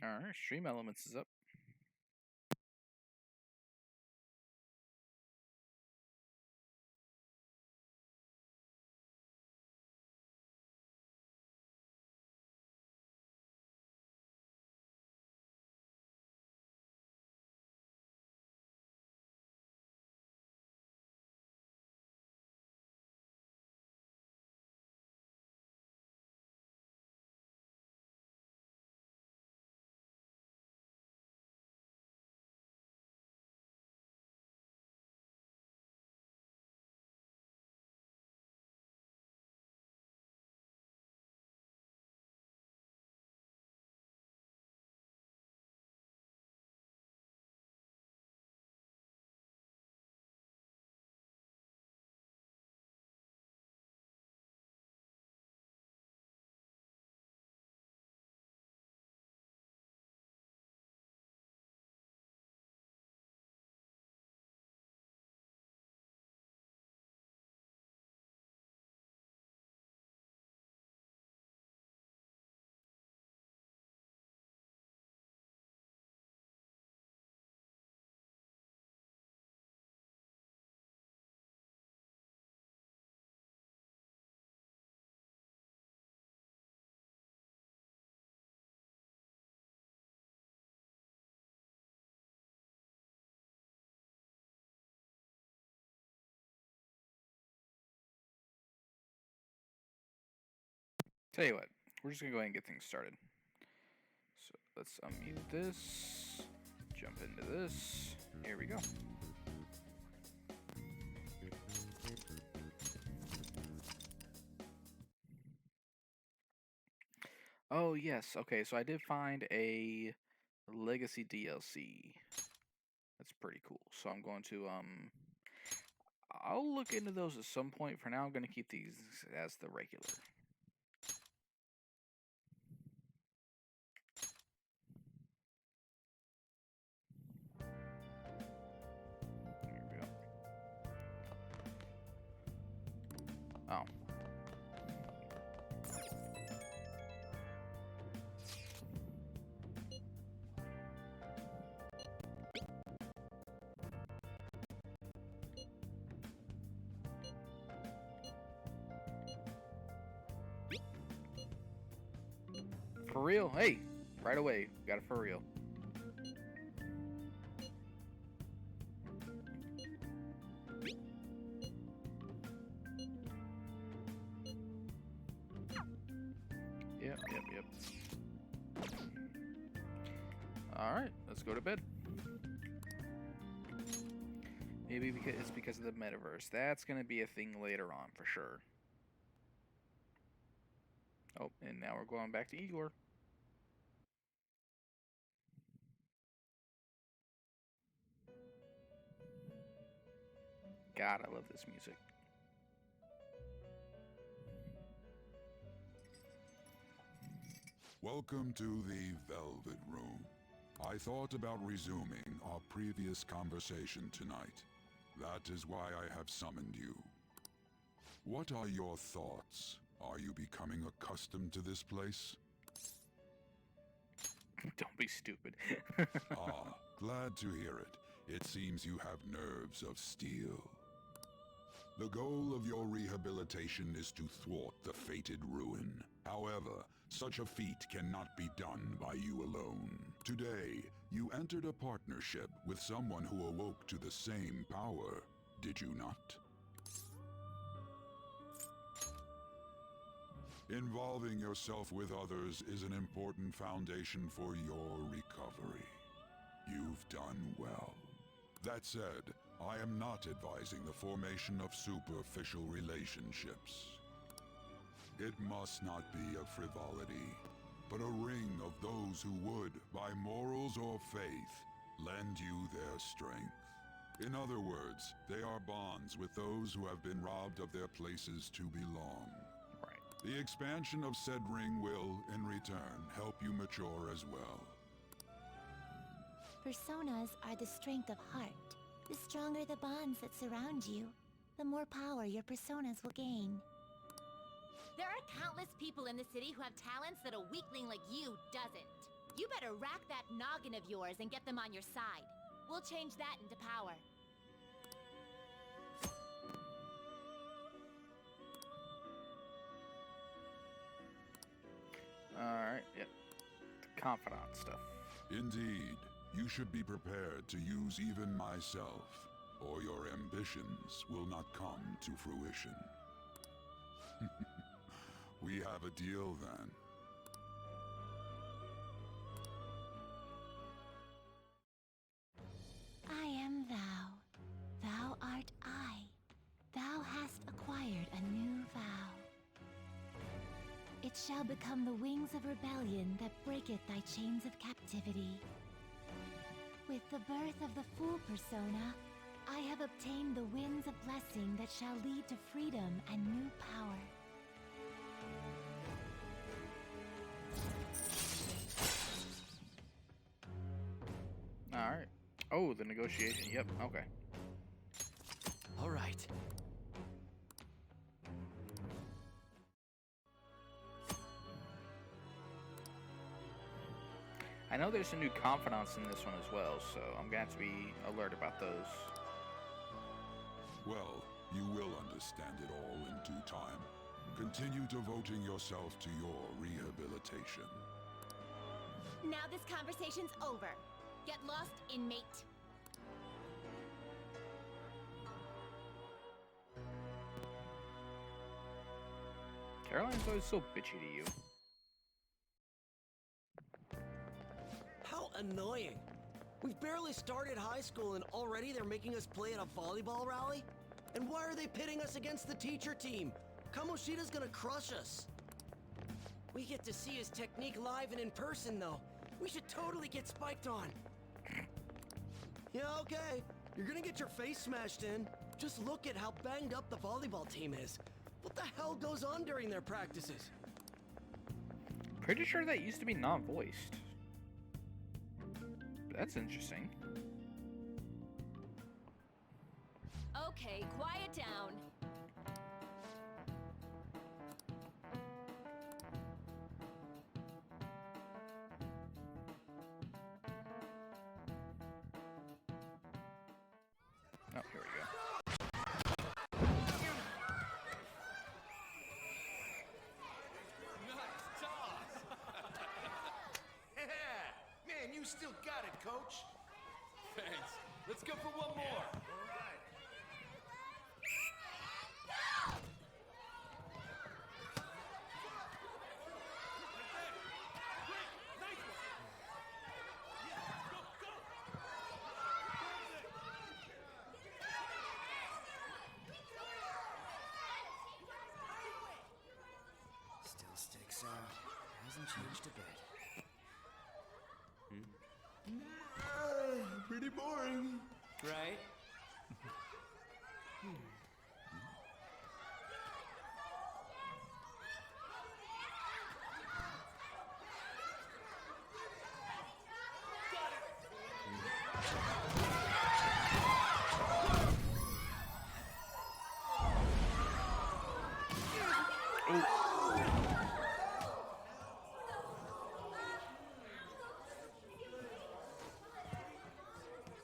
Alright, stream elements is up. Tell you what, we're just gonna go ahead and get things started. So let's unmute this, jump into this. Here we go. Oh yes, okay, so I did find a Legacy DLC. That's pretty cool. So I'm going to I'll look into those at some point. For now, I'm gonna keep these as the regular. Here we go. Oh. For real? Hey, right away. Got it for real. Yep. Alright, let's go to bed. Maybe because it's because of the metaverse. That's gonna be a thing later on for sure. Oh, and now we're going back to Igor. God, I love this music. Welcome to the Velvet Room. I thought about resuming our previous conversation tonight. That is why I have summoned you. What are your thoughts? Are you becoming accustomed to this place? Don't be stupid. Ah, glad to hear it. It seems you have nerves of steel. The goal of your rehabilitation is to thwart the fated ruin. However, such a feat cannot be done by you alone. Today, you entered a partnership with someone who awoke to the same power, did you not? Involving yourself with others is an important foundation for your recovery. You've done well. That said, I am not advising the formation of superficial relationships. It must not be a frivolity, but a ring of those who would, by morals or faith, lend you their strength. In other words, they are bonds with those who have been robbed of their places to belong. Right. The expansion of said ring will, in return, help you mature as well. Personas are the strength of heart. The stronger the bonds that surround you, the more power your personas will gain. There are countless people in the city who have talents that a weakling like you doesn't. You better rack that noggin of yours and get them on your side. We'll change that into power. Alright, yep. Confidant stuff. Indeed, you should be prepared to use even myself, or your ambitions will not come to fruition. We have a deal then. I am thou. Thou art I. Thou hast acquired a new vow. It shall become the wings of rebellion that breaketh thy chains of captivity. With the birth of the Fool persona, I have obtained the winds of blessing that shall lead to freedom and new power. Alright. Oh, the negotiation. Yep, okay. All right. I know there's some new confidants in this one as well, so I'm going to have to be alert about those. Well, you will understand it all in due time. Continue devoting yourself to your rehabilitation. Now this conversation's over. Get lost, inmate. Caroline's always so bitchy to you. How annoying. We've barely started high school and already they're making us play at a volleyball rally? And why are they pitting us against the teacher team? Kamoshida's gonna crush us. We get to see his technique live and in person, though. We should totally get spiked on. Yeah, okay. You're gonna get your face smashed in. Just look at how banged up the volleyball team is. What the hell goes on during their practices? Pretty sure that used to be non-voiced. That's interesting. Okay, quiet down. Oh, here we go. Nice toss! Yeah! Man, you still got it, coach. Thanks. Let's go for one more. All right. Still sticks out. Hasn't changed a bit. Pretty boring. Right?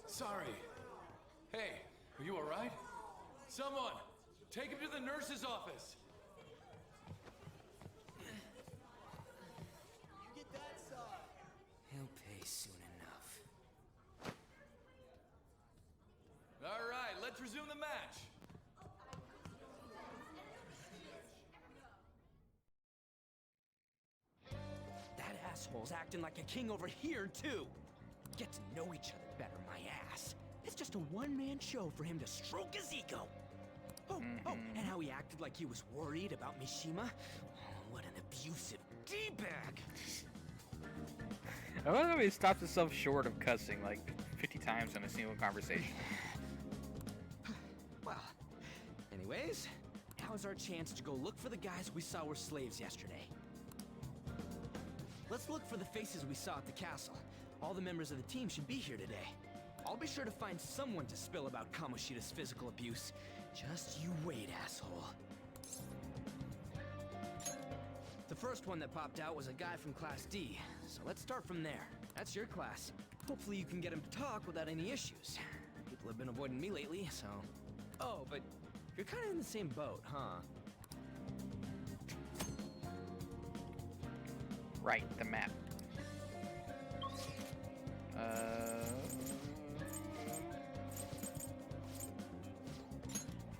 Sorry. Hey, are you all right? Someone, take him to the nurse's office. He'll pay soon enough. All right, let's resume the match. That asshole's acting like a king over here, too. Get to know each other better, my ass. It's just a one-man show for him to stroke his ego. Oh, and how he acted like he was worried about Mishima. Oh, what an abusive D-bag. I love how he stops himself short of cussing like 50 times in a single conversation. Well, anyways, now's our chance to go look for the guys we saw were slaves yesterday. Let's look for the faces we saw at the castle. All the members of the team should be here today. I'll be sure to find someone to spill about Kamoshida's physical abuse. Just you wait, asshole. The first one that popped out was a guy from Class D, so let's start from there. That's your class. Hopefully you can get him to talk without any issues. People have been avoiding me lately, so... Oh, but you're kind of in the same boat, huh? Right, the map.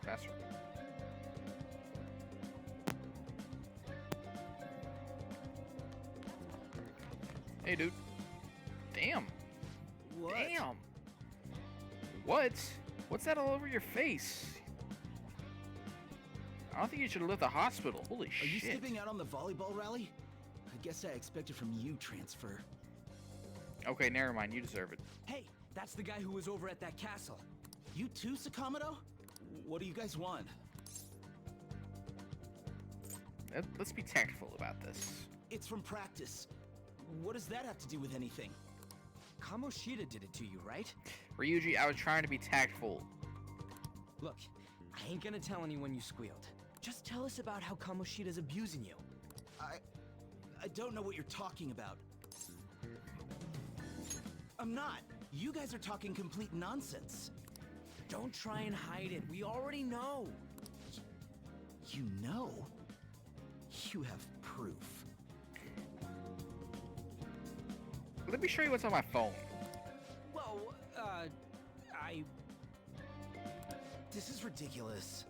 Faster. Hey, dude. Damn. What? Damn. What? What's that all over your face? I don't think you should have left the hospital. Holy Are you shit. skipping out on the volleyball rally? I guess I expected from you, transfer. Okay, never mind. You deserve it. Hey, that's the guy who was over at that castle. You too, Sakamoto? What do you guys want? Let's be tactful about this. It's from practice. What does that have to do with anything? Kamoshida did it to you, right? Ryuji, I was trying to be tactful. Look, I ain't gonna tell anyone you squealed. Just tell us about how Kamoshida's abusing you. I don't know what you're talking about. I'm not. You guys are talking complete nonsense. Don't try and hide it. We already know. You know? You have proof. Let me show you what's on my phone. Well, This is ridiculous.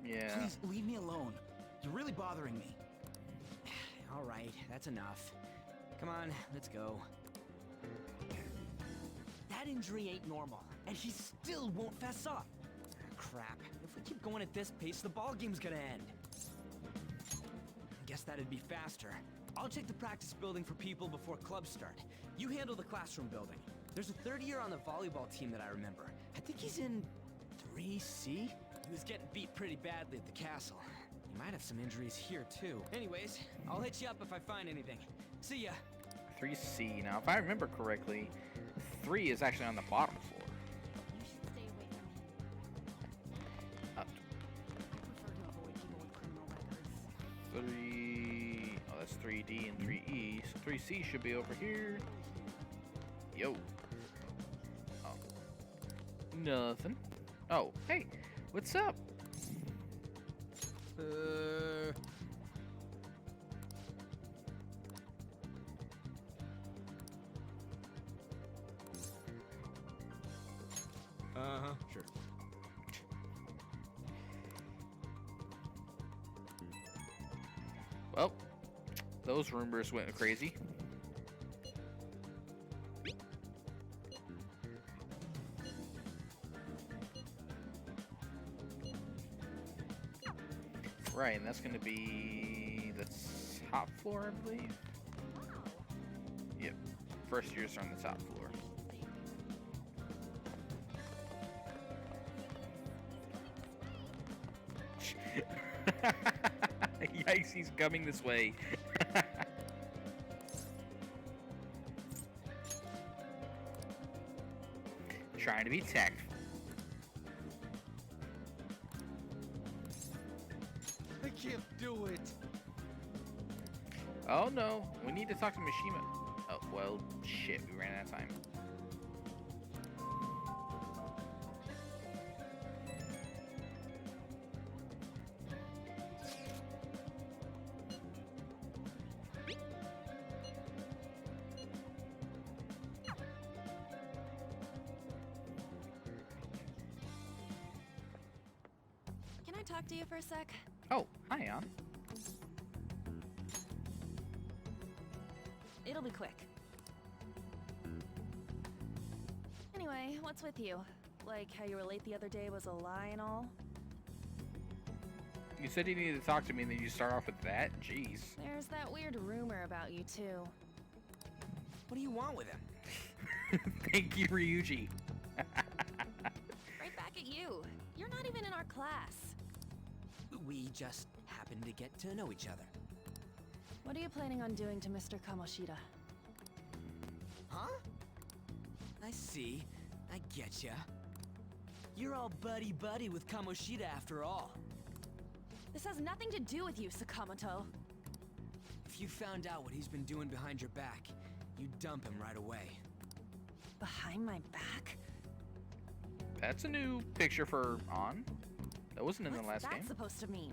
Yeah. Please leave me alone. You're really bothering me. All right, that's enough. Come on, let's go. That injury ain't normal, and he still won't fess up. Crap. If we keep going at this pace, the ball game's gonna end. Guess that'd be faster. I'll check the practice building for people before clubs start. You handle the classroom building. There's a third year on the volleyball team that I remember. I think he's in 3C? He was getting beat pretty badly at the castle. He might have some injuries here, too. Anyways, I'll hit you up if I find anything. See ya. 3C. Now, if I remember correctly, 3 is actually on the bottom floor. You should stay away from him. Up. I prefer to avoid people with criminal records. 3. Oh, that's 3D and 3E. So 3C should be over here. Yo. Oh. Nothing. Oh, hey. What's up? Sure. Well, those rumors went crazy. Right, and that's going to be the top floor, I believe. Yep, first years are on the top floor. Yikes, he's coming this way. Trying to be tactful. I can't do it. Oh no, we need to talk to Mishima. Oh, well, shit, we ran out of time. Can I talk to you for a sec? Oh, hi, Ann. It'll be quick. Anyway, what's with you? Like how you were late the other day was a lie and all? You said you needed to talk to me, and then you start off with that? Jeez. There's that weird rumor about you too. What do you want with him? Thank you, Ryuji. Right back at you. You're not even in our class. We just happen to get to know each other. What are you planning on doing to Mr. Kamoshida? Huh? I see. I getcha. You're all buddy-buddy with Kamoshida after all. This has nothing to do with you, Sakamoto. If If you found out what he's been doing behind your back, you'd dump him right away. Behind my back? That's a new picture for On. That wasn't in the last What's game. that supposed to mean?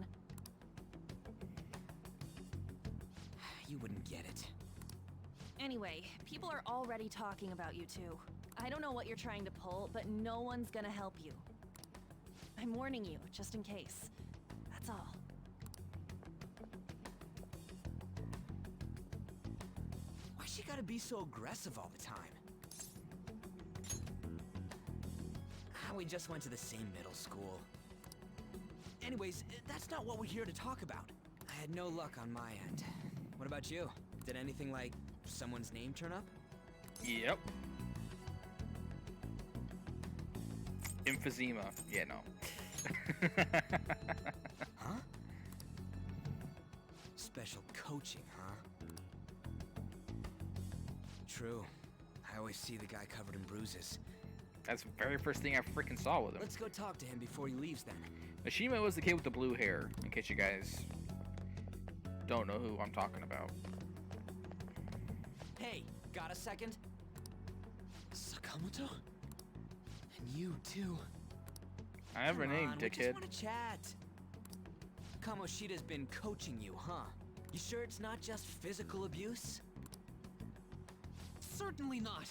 You wouldn't get it. Anyway, people are already talking about you two. I don't know what you're trying to pull, but no one's gonna help you. I'm warning you, just in case. That's all. Why's she gotta be so aggressive all the time? We just went to the same middle school. Anyways, that's not what we're here to talk about. I had no luck on my end. What about you? Did anything like someone's name turn up? Yep. Emphysema. Yeah, no. Huh? Special coaching, huh? True. I always see the guy covered in bruises. That's the very first thing I freaking saw with him. Let's go talk to him before he leaves then. Mishima was the kid with the blue hair, in case you guys don't know who I'm talking about. Hey, got a second? Sakamoto? And you too. I have her Come name, on, we dickhead. just want to chat. Kamoshida's been coaching you, huh? You sure it's not just physical abuse? Certainly not.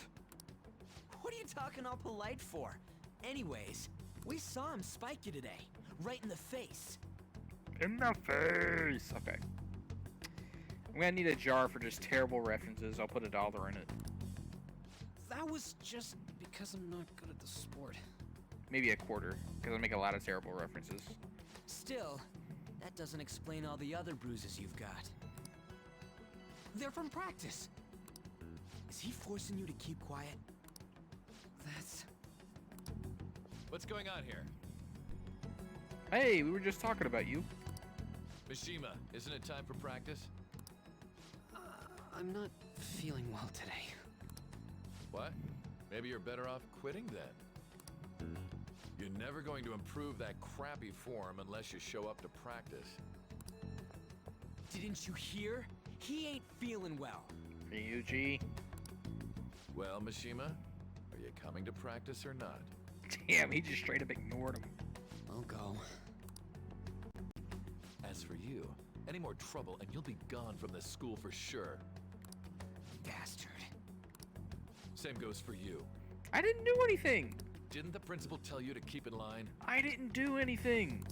What are you talking all polite for? Anyways, we saw him spike you today, right in the face. In the face! Okay. I'm gonna need a jar for just terrible references. I'll put $1 in it. That was just because I'm not good at the sport. Maybe a quarter, because I make a lot of terrible references. Still, that doesn't explain all the other bruises you've got. They're from practice. Is he forcing you to keep quiet? That's... What's going on here? Hey, we were just talking about you. Mishima, isn't it time for practice? I'm not feeling well today. What? Maybe you're better off quitting then. You're never going to improve that crappy form unless you show up to practice. Didn't you hear? He ain't feeling well. Ryuji. Well, Mishima, are you coming to practice or not? Damn, he just straight up ignored him. I'll go. As for you, any more trouble and you'll be gone from this school for sure. Bastard. Same goes for you. I didn't do anything. Didn't the principal tell you to keep in line? I didn't do anything.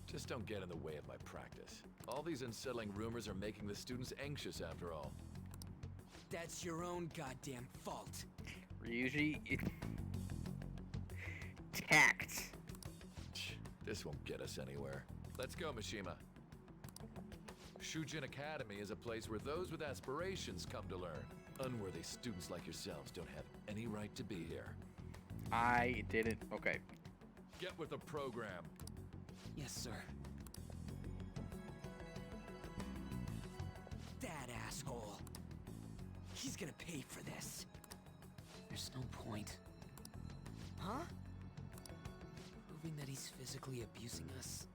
Just don't get in the way of my practice. All these unsettling rumors are making the students anxious after all. That's your own goddamn fault. Ryuji. Tact. This won't get us anywhere. Let's go, Mishima. Shujin Academy is a place where those with aspirations come to learn. Unworthy students like yourselves don't have any right to be here. I didn't. Okay. Get with the program. Yes, sir. That asshole. He's gonna pay for this. There's no point. Huh? Proving that he's physically abusing us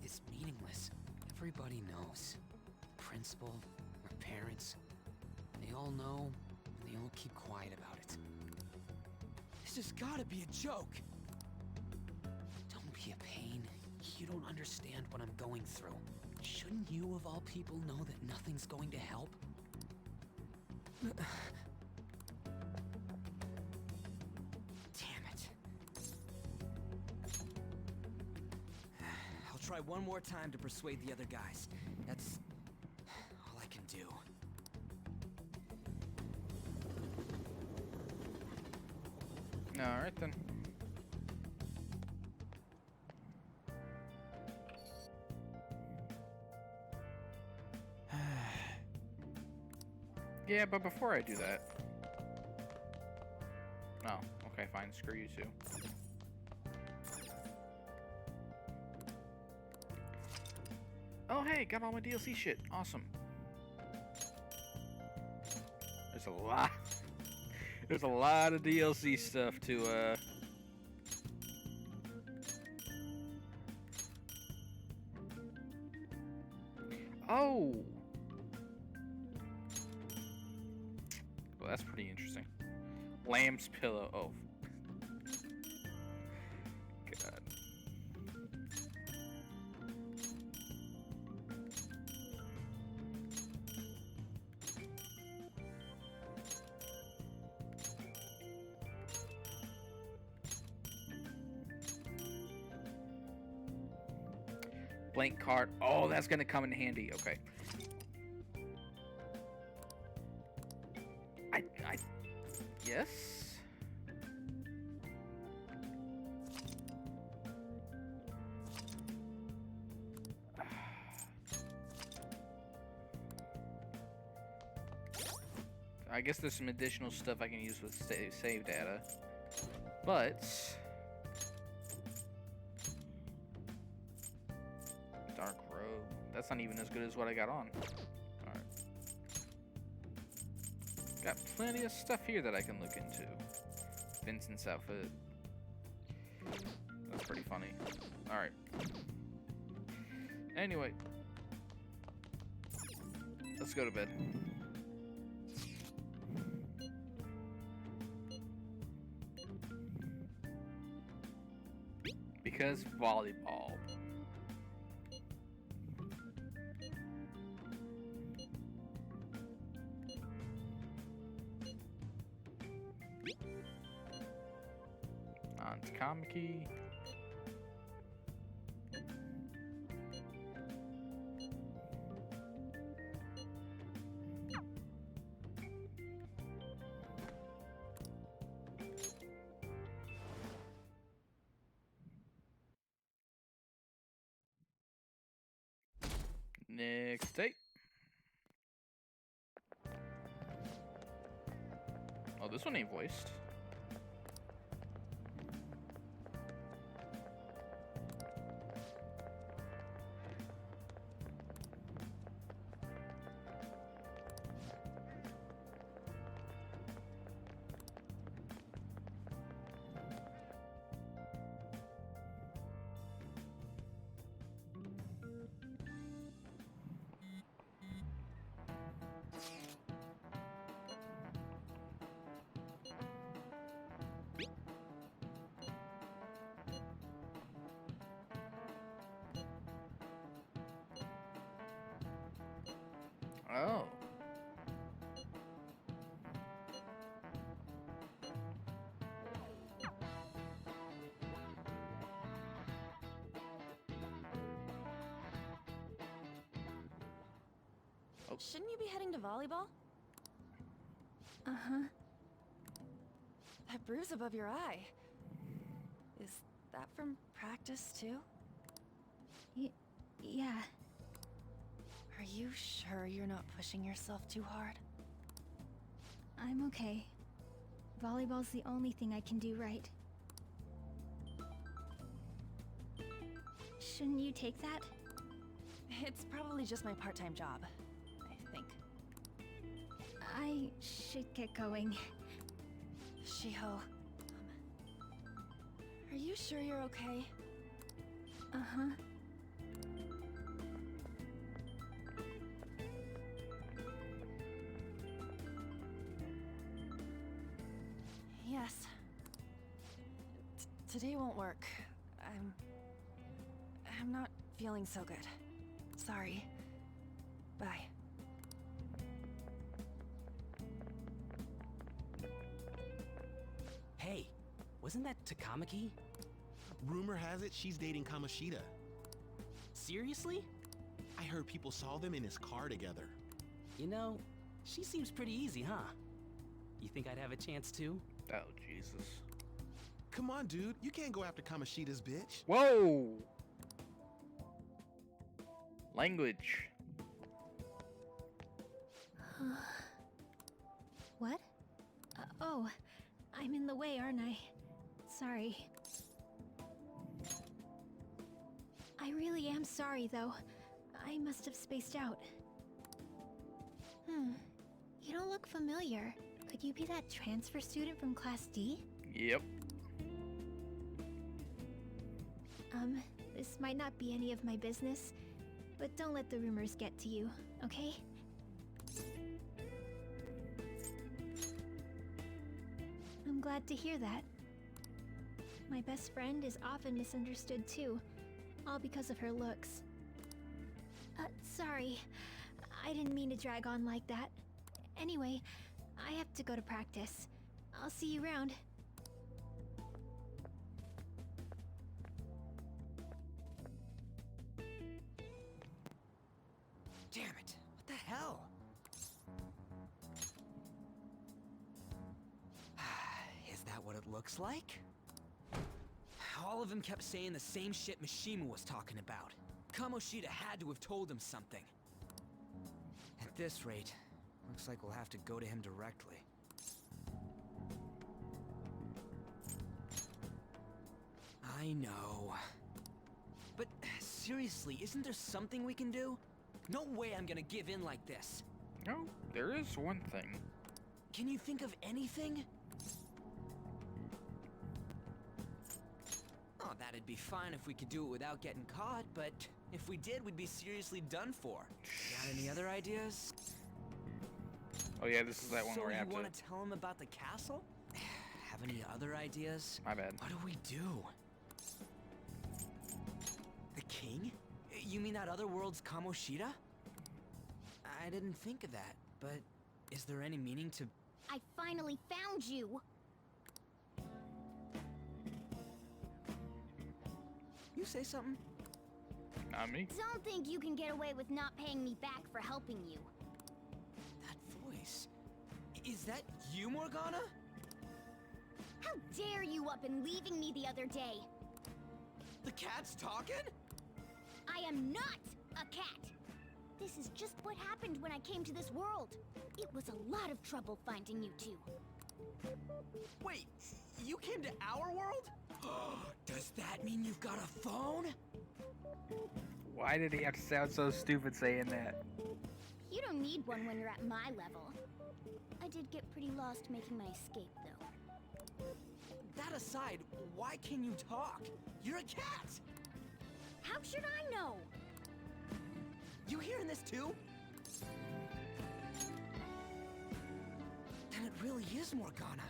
is meaningless. Everybody knows. The principal, our parents, they all know, and they all keep quiet about it. This has gotta be a joke. Don't be a pain. You don't understand what I'm going through. Shouldn't you, of all people, know that nothing's going to help? Damn it. I'll try one more time to persuade the other guys. That's all I can do. Alright then. Yeah, but before I do that... Oh, okay, fine. Screw you too. Oh, hey, got all my DLC shit. Awesome. There's a lot... There's a lot of DLC stuff to, Oh! Well, that's pretty interesting. Lamb's pillow. Oh. God. Blank card. Oh, that's gonna come in handy. Okay. I yes. I guess there's some additional stuff I can use with save data, but Dark Robe. That's not even as good as what I got on. Alright. Got plenty of stuff here that I can look into. Vincent's outfit. That's pretty funny. Alright. Anyway. Let's go to bed. Because volleyball. On to Kamiki. Next date. Oh, this one ain't voiced. Oh. Shouldn't you be heading to volleyball? Uh-huh. That bruise above your eye. Is that from practice too? Yeah. Are you sure you're not pushing yourself too hard? I'm okay. Volleyball's the only thing I can do right. Shouldn't you take that? It's probably just my part-time job, I think. I should get going. Shiho, are you sure you're okay? Uh-huh. Yes. Today won't work. I'm not feeling so good. Sorry. Bye. Hey, wasn't that Takamaki? Rumor has it she's dating Kamoshida. Seriously? I heard people saw them in his car together. You know, she seems pretty easy, huh? You think I'd have a chance too? Oh, Jesus. Come on, dude. You can't go after Kamoshida's bitch. Whoa! Language. What? Oh, I'm in the way, aren't I? Sorry. I really am sorry, though. I must have spaced out. You don't look familiar. Could you be that transfer student from Class D? Yep. This might not be any of my business, But don't let the rumors get to you, okay? I'm glad to hear that. My best friend is often misunderstood too, all because of her looks. Sorry. I didn't mean to drag on like that. Anyway, I have to go to practice. I'll see you around. Damn it! What the hell? Is that what it looks like? All of them kept saying the same shit Mishima was talking about. Kamoshida had to have told him something. At this rate, looks like we'll have to go to him directly. I know. But seriously, isn't there something we can do? No way I'm gonna give in like this. No, there is one thing. Can you think of anything? Oh, that'd be fine if we could do it without getting caught, but if we did, we'd be seriously done for. Got any other ideas? Oh yeah, this is that one so where I have you to... want to tell him about the castle? Have any other ideas? My bad. What do we do? The king? You mean that other world's Kamoshida? I didn't think of that, but is there any meaning to... I finally found you! You say something? Not me. Don't think you can get away with not paying me back for helping you. That voice... Is that you, Morgana? How dare you up and leaving me the other day? The cat's talking? I am not a cat! This is just what happened when I came to this world. It was a lot of trouble finding you two. Wait, you came to our world? Does that mean you've got a phone? Why did he have to sound so stupid saying that? You don't need one when you're at my level. I did get pretty lost making my escape, though. That aside, why can you talk? You're a cat! How should I know? You hearing this too? Then it really is Morgana.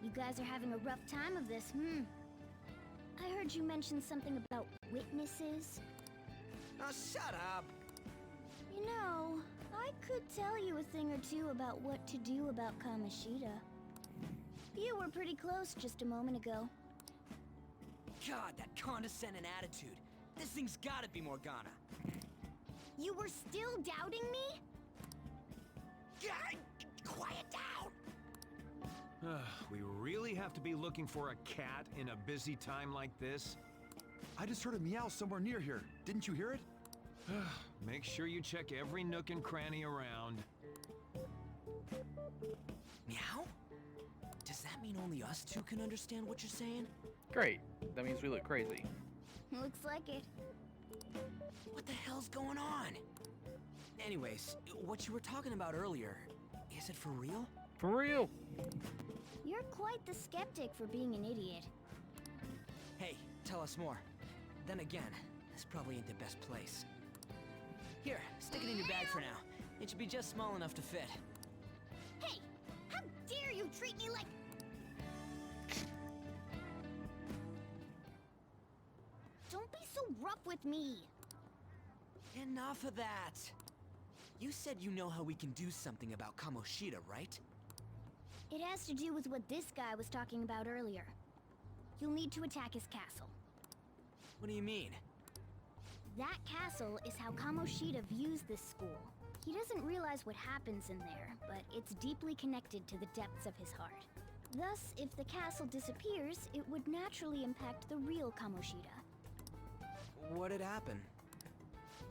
You guys are having a rough time of this, I heard you mention something about witnesses. Now shut up! You know, I could tell you a thing or two about what to do about Kamoshida. You were pretty close just a moment ago. God, that condescending attitude. This thing's gotta be Morgana. You were still doubting me? God, quiet down! We really have to be looking for a cat in a busy time like this? I just heard a meow somewhere near here. Didn't you hear it? Make sure you check every nook and cranny around. Meow? Does that mean only us two can understand what you're saying? Great. That means we look crazy. Looks like it. What the hell's going on? Anyways, what you were talking about earlier, is it for real? For real? You're quite the skeptic for being an idiot. Hey, tell us more. Then again, this probably ain't the best place. Here, stick it in your bag for now. It should be just small enough to fit. Hey! How dare you treat me like... Don't be so rough with me! Enough of that! You said you know how we can do something about Kamoshida, right? It has to do with what this guy was talking about earlier. You'll need to attack his castle. What do you mean? That castle is how Kamoshida views this school. He doesn't realize what happens in there, but it's deeply connected to the depths of his heart. Thus, if the castle disappears, it would naturally impact the real Kamoshida. What'd happen?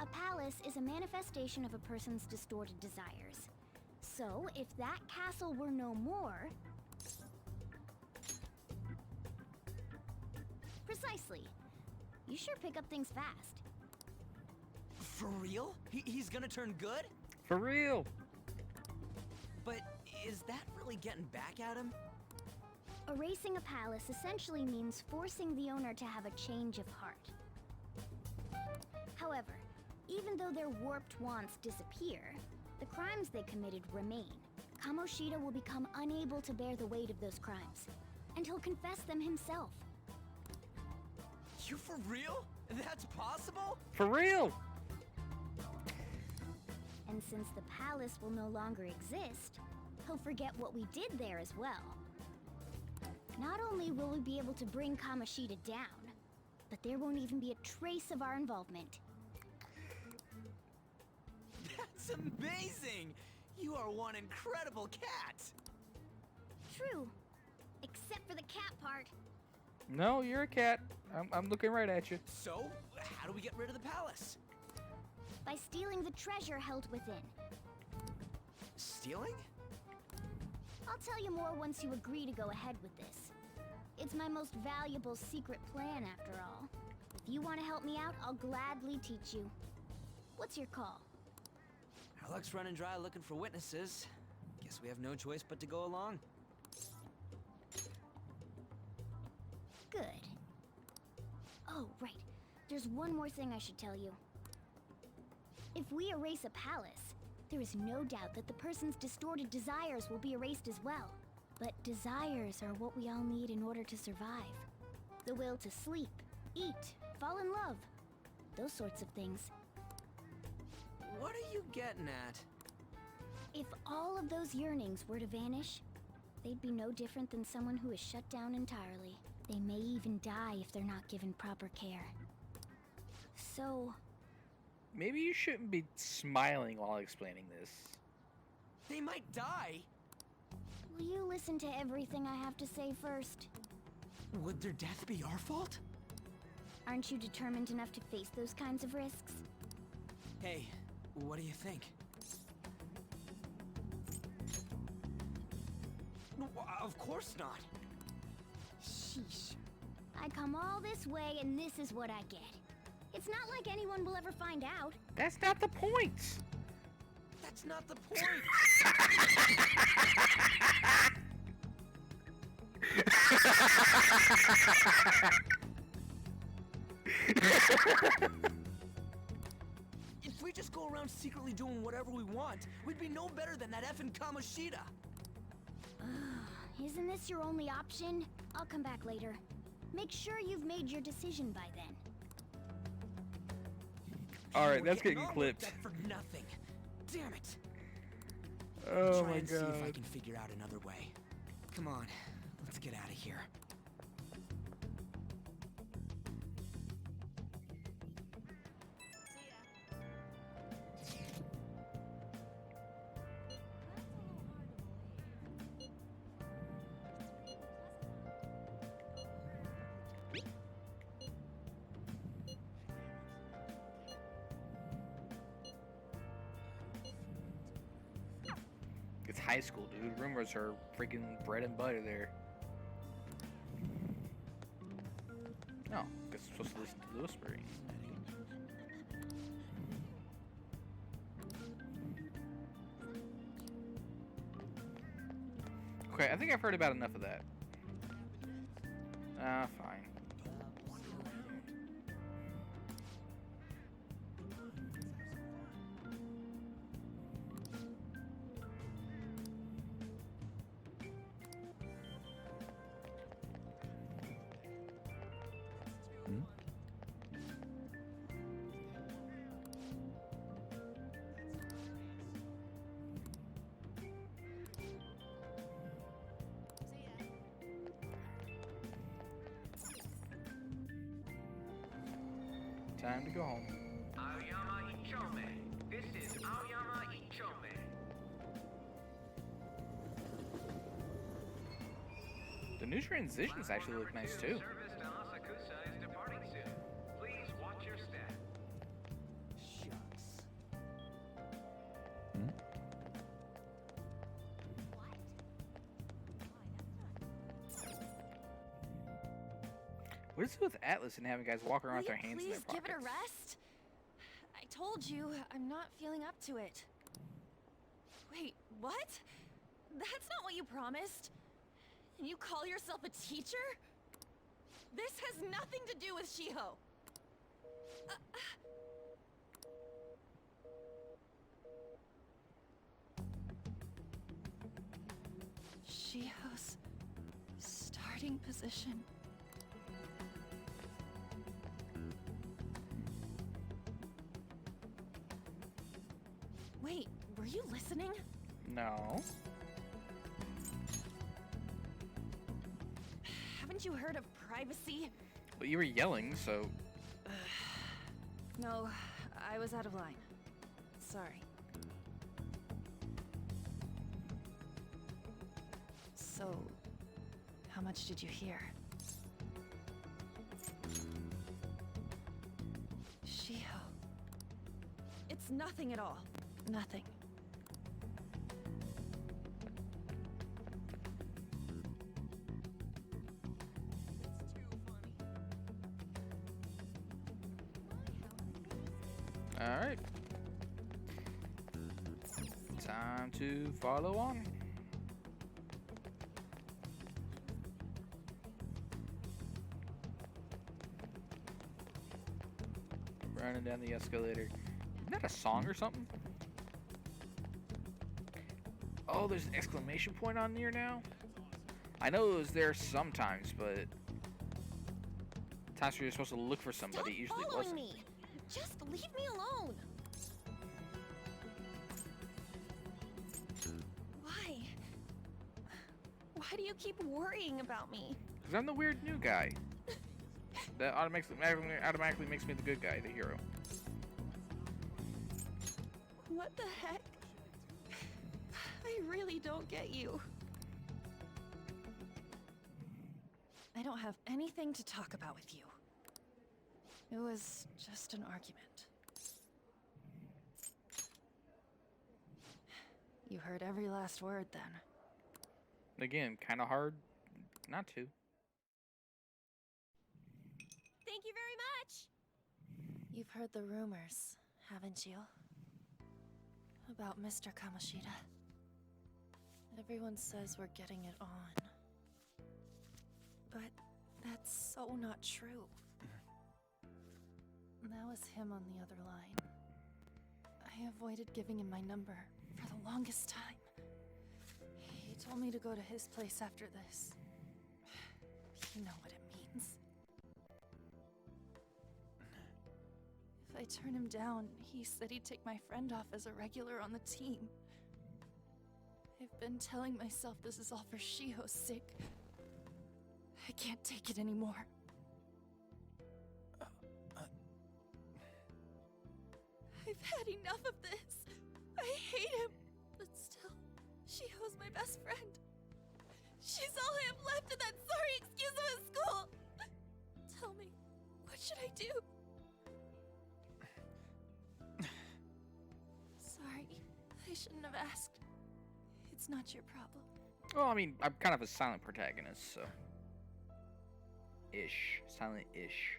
A palace is a manifestation of a person's distorted desires. So, if that castle were no more... Precisely. You sure pick up things fast. For real? He's gonna turn good? For real? But is that really getting back at him? Erasing a palace essentially means forcing the owner to have a change of heart. However, even though their warped wants disappear, the crimes they committed remain. Kamoshida will become unable to bear the weight of those crimes, and he'll confess them himself. You for real? That's possible? For real? And since the palace will no longer exist, he'll forget what we did there as well. Not only will we be able to bring Kamoshida down, but there won't even be a trace of our involvement. That's amazing! You are one incredible cat! True. Except for the cat part. No, you're a cat. I'm looking right at you. So, how do we get rid of the palace? By stealing the treasure held within. Stealing? I'll tell you more once you agree to go ahead with this. It's my most valuable secret plan, after all. If you want to help me out, I'll gladly teach you. What's your call? Our luck's running dry looking for witnesses. Guess we have no choice but to go along. Good. Oh, right. There's one more thing I should tell you. If we erase a palace, there is no doubt that the person's distorted desires will be erased as well. But desires are what we all need in order to survive. The will to sleep, eat, fall in love. Those sorts of things. What are you getting at? If all of those yearnings were to vanish, they'd be no different than someone who is shut down entirely. They may even die if they're not given proper care. So... Maybe you shouldn't be smiling while explaining this. They might die! Will you listen to everything I have to say first? Would their death be our fault? Aren't you determined enough to face those kinds of risks? Hey, what do you think? No, of course not. Sheesh. I come all this way and this is what I get. It's not like anyone will ever find out. That's not the point. That's not the point. If we just go around secretly doing whatever we want, we'd be no better than that effing Kamoshida. Isn't this your only option? I'll come back later. Make sure you've made your decision by then. Alright, that's getting clipped. That for nothing. Damn it. Oh Try my and see if I god. can figure out another way. Come on, let's get out of here. It's high school, dude. Rumors are freaking bread and butter there. No, guess I'm supposed to listen to the whispering. Okay, I think I've heard about enough of that. Fine. Time to go home. Aoyama Ichome. This is Aoyama Ichome. The new transitions actually look nice too. Service to Asakusa is departing soon. Please watch your step. Shucks. What is it with Atlas and having guys walk around with Will their you hands in their please pockets? give it a rest? I told you, I'm not feeling up to it. Wait, what? That's not what you promised. And you call yourself a teacher? This has nothing to do with Shiho. Shiho's starting position. Wait, were you listening? No. Haven't you heard of privacy? But you were yelling, so... No, I was out of line. Sorry. So, how much did you hear? Shiho. It's nothing at all. Nothing. Alright. Time to follow on. Running down the escalator. Isn't that a song or something? Oh, there's an exclamation point on there now? I know it was there sometimes, but times where you're supposed to look for somebody, it usually wasn't. Me. Just leave me alone. Why? Why do you keep worrying about me? Because I'm the weird new guy. That automatically makes me the good guy, the hero. What the heck? I really don't get you. I don't have anything to talk about with you. It was just an argument. You heard every last word then. Again, kind of hard not to. Thank you very much! You've heard the rumors, haven't you? About Mr. Kamoshida. Everyone says we're getting it on. But that's so not true. That was him on the other line. I avoided giving him my number for the longest time. He told me to go to his place after this. You know what it means. If I turn him down, he said he'd take my friend off as a regular on the team. I've been telling myself this is all for Shiho's sake. I can't take it anymore. I've had enough of this. I hate him. But still, Shiho's my best friend. She's all I have left in that sorry excuse of a school. Tell me, what should I do? Sorry, I shouldn't have asked. It's not your problem. Well, I mean, I'm kind of a silent protagonist, so... Ish. Silent-ish.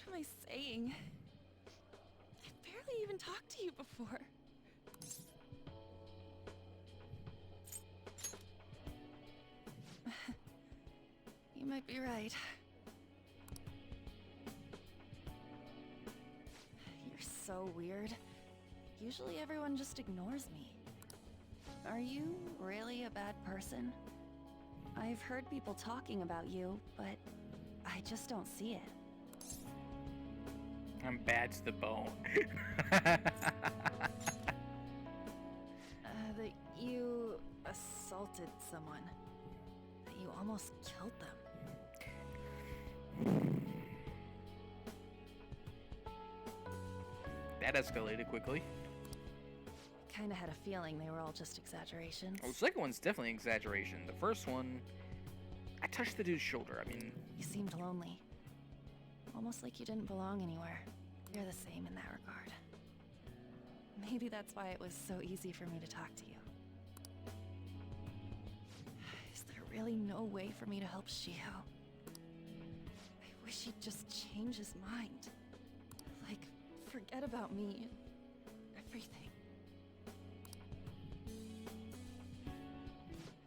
What am I saying? I've barely even talked to you before. You might be right. You're so weird. Usually everyone just ignores me. Are you really a bad person? I've heard people talking about you, but I just don't see it. I'm bad to the bone. That you assaulted someone. That you almost killed them. That escalated quickly. Kinda had a feeling they were all just exaggerations. Well, the second one's definitely an exaggeration. The first one, I touched the dude's shoulder. I mean... You seemed lonely. Almost like you didn't belong anywhere. You're the same in that regard. Maybe that's why it was so easy for me to talk to you. Is there really no way for me to help Shiho? I wish he'd just change his mind. Like, forget about me and everything.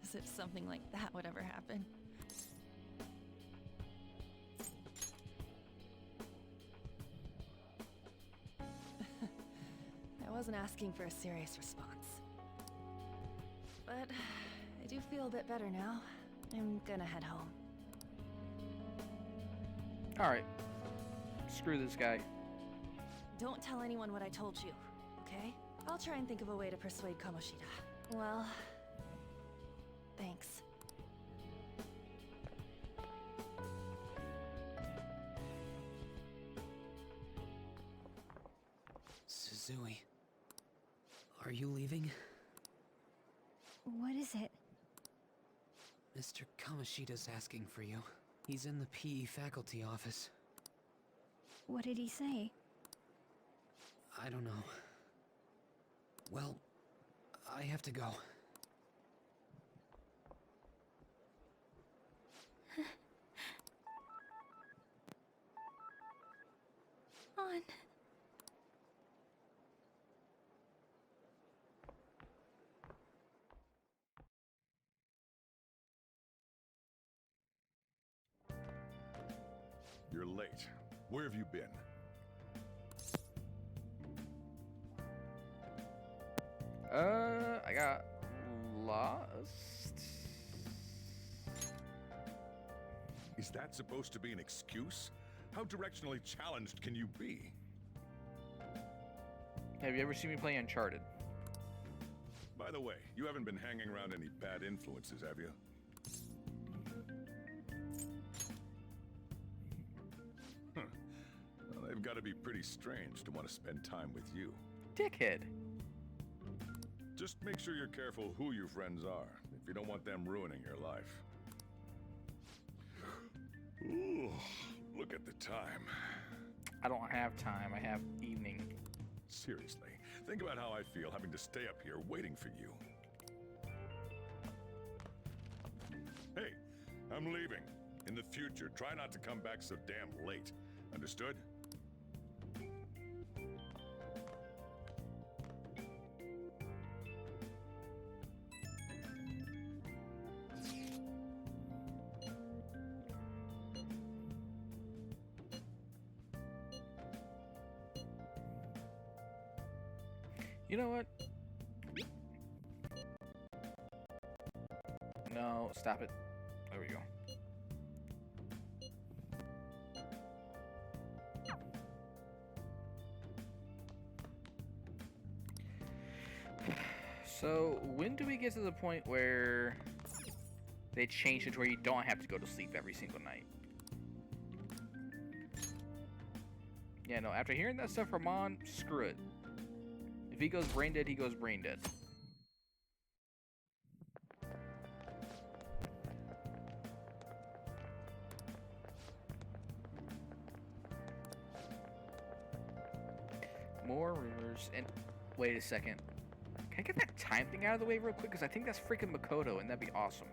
As if something like that would ever happen. wasn't asking for a serious response. But I do feel a bit better now. I'm gonna head home. Alright. Screw this guy. Don't tell anyone what I told you, okay? I'll try and think of a way to persuade Kamoshida. Well, thanks. Suzui, are you leaving? What is it? Mr. Kamoshida's asking for you. He's in the PE faculty office. What did he say? I don't know. Well, I have to go. On. You're late. Where have you been? I got lost. Is that supposed to be an excuse? How directionally challenged can you be? Have you ever seen me play Uncharted? By the way, you haven't been hanging around any bad influences, have you? Huh. Well, they've got to be pretty strange to want to spend time with you. Dickhead. Just make sure you're careful who your friends are, if you don't want them ruining your life. Ooh, look at the time. I don't have time. I have evening. Seriously, think about how I feel having to stay up here waiting for you. Hey, I'm leaving. In the future, try not to come back so damn late. Understood? You know what? No, stop it. There we go. So, when do we get to the point where they change it to where you don't have to go to sleep every single night? Yeah, no, after hearing that stuff from Mon, screw it. If he goes brain dead, he goes brain dead. More rumors, and wait a second. Can I get that time thing out of the way real quick? Because I think that's freaking Makoto, and that'd be awesome.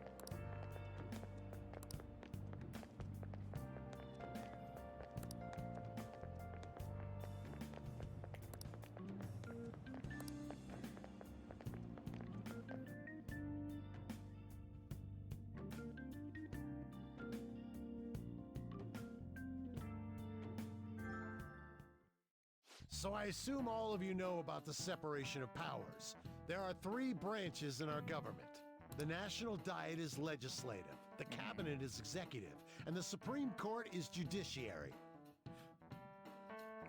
So I assume all of you know about the separation of powers. There are 3 branches in our government. The National Diet is legislative, the Cabinet is executive, and the Supreme Court is judiciary.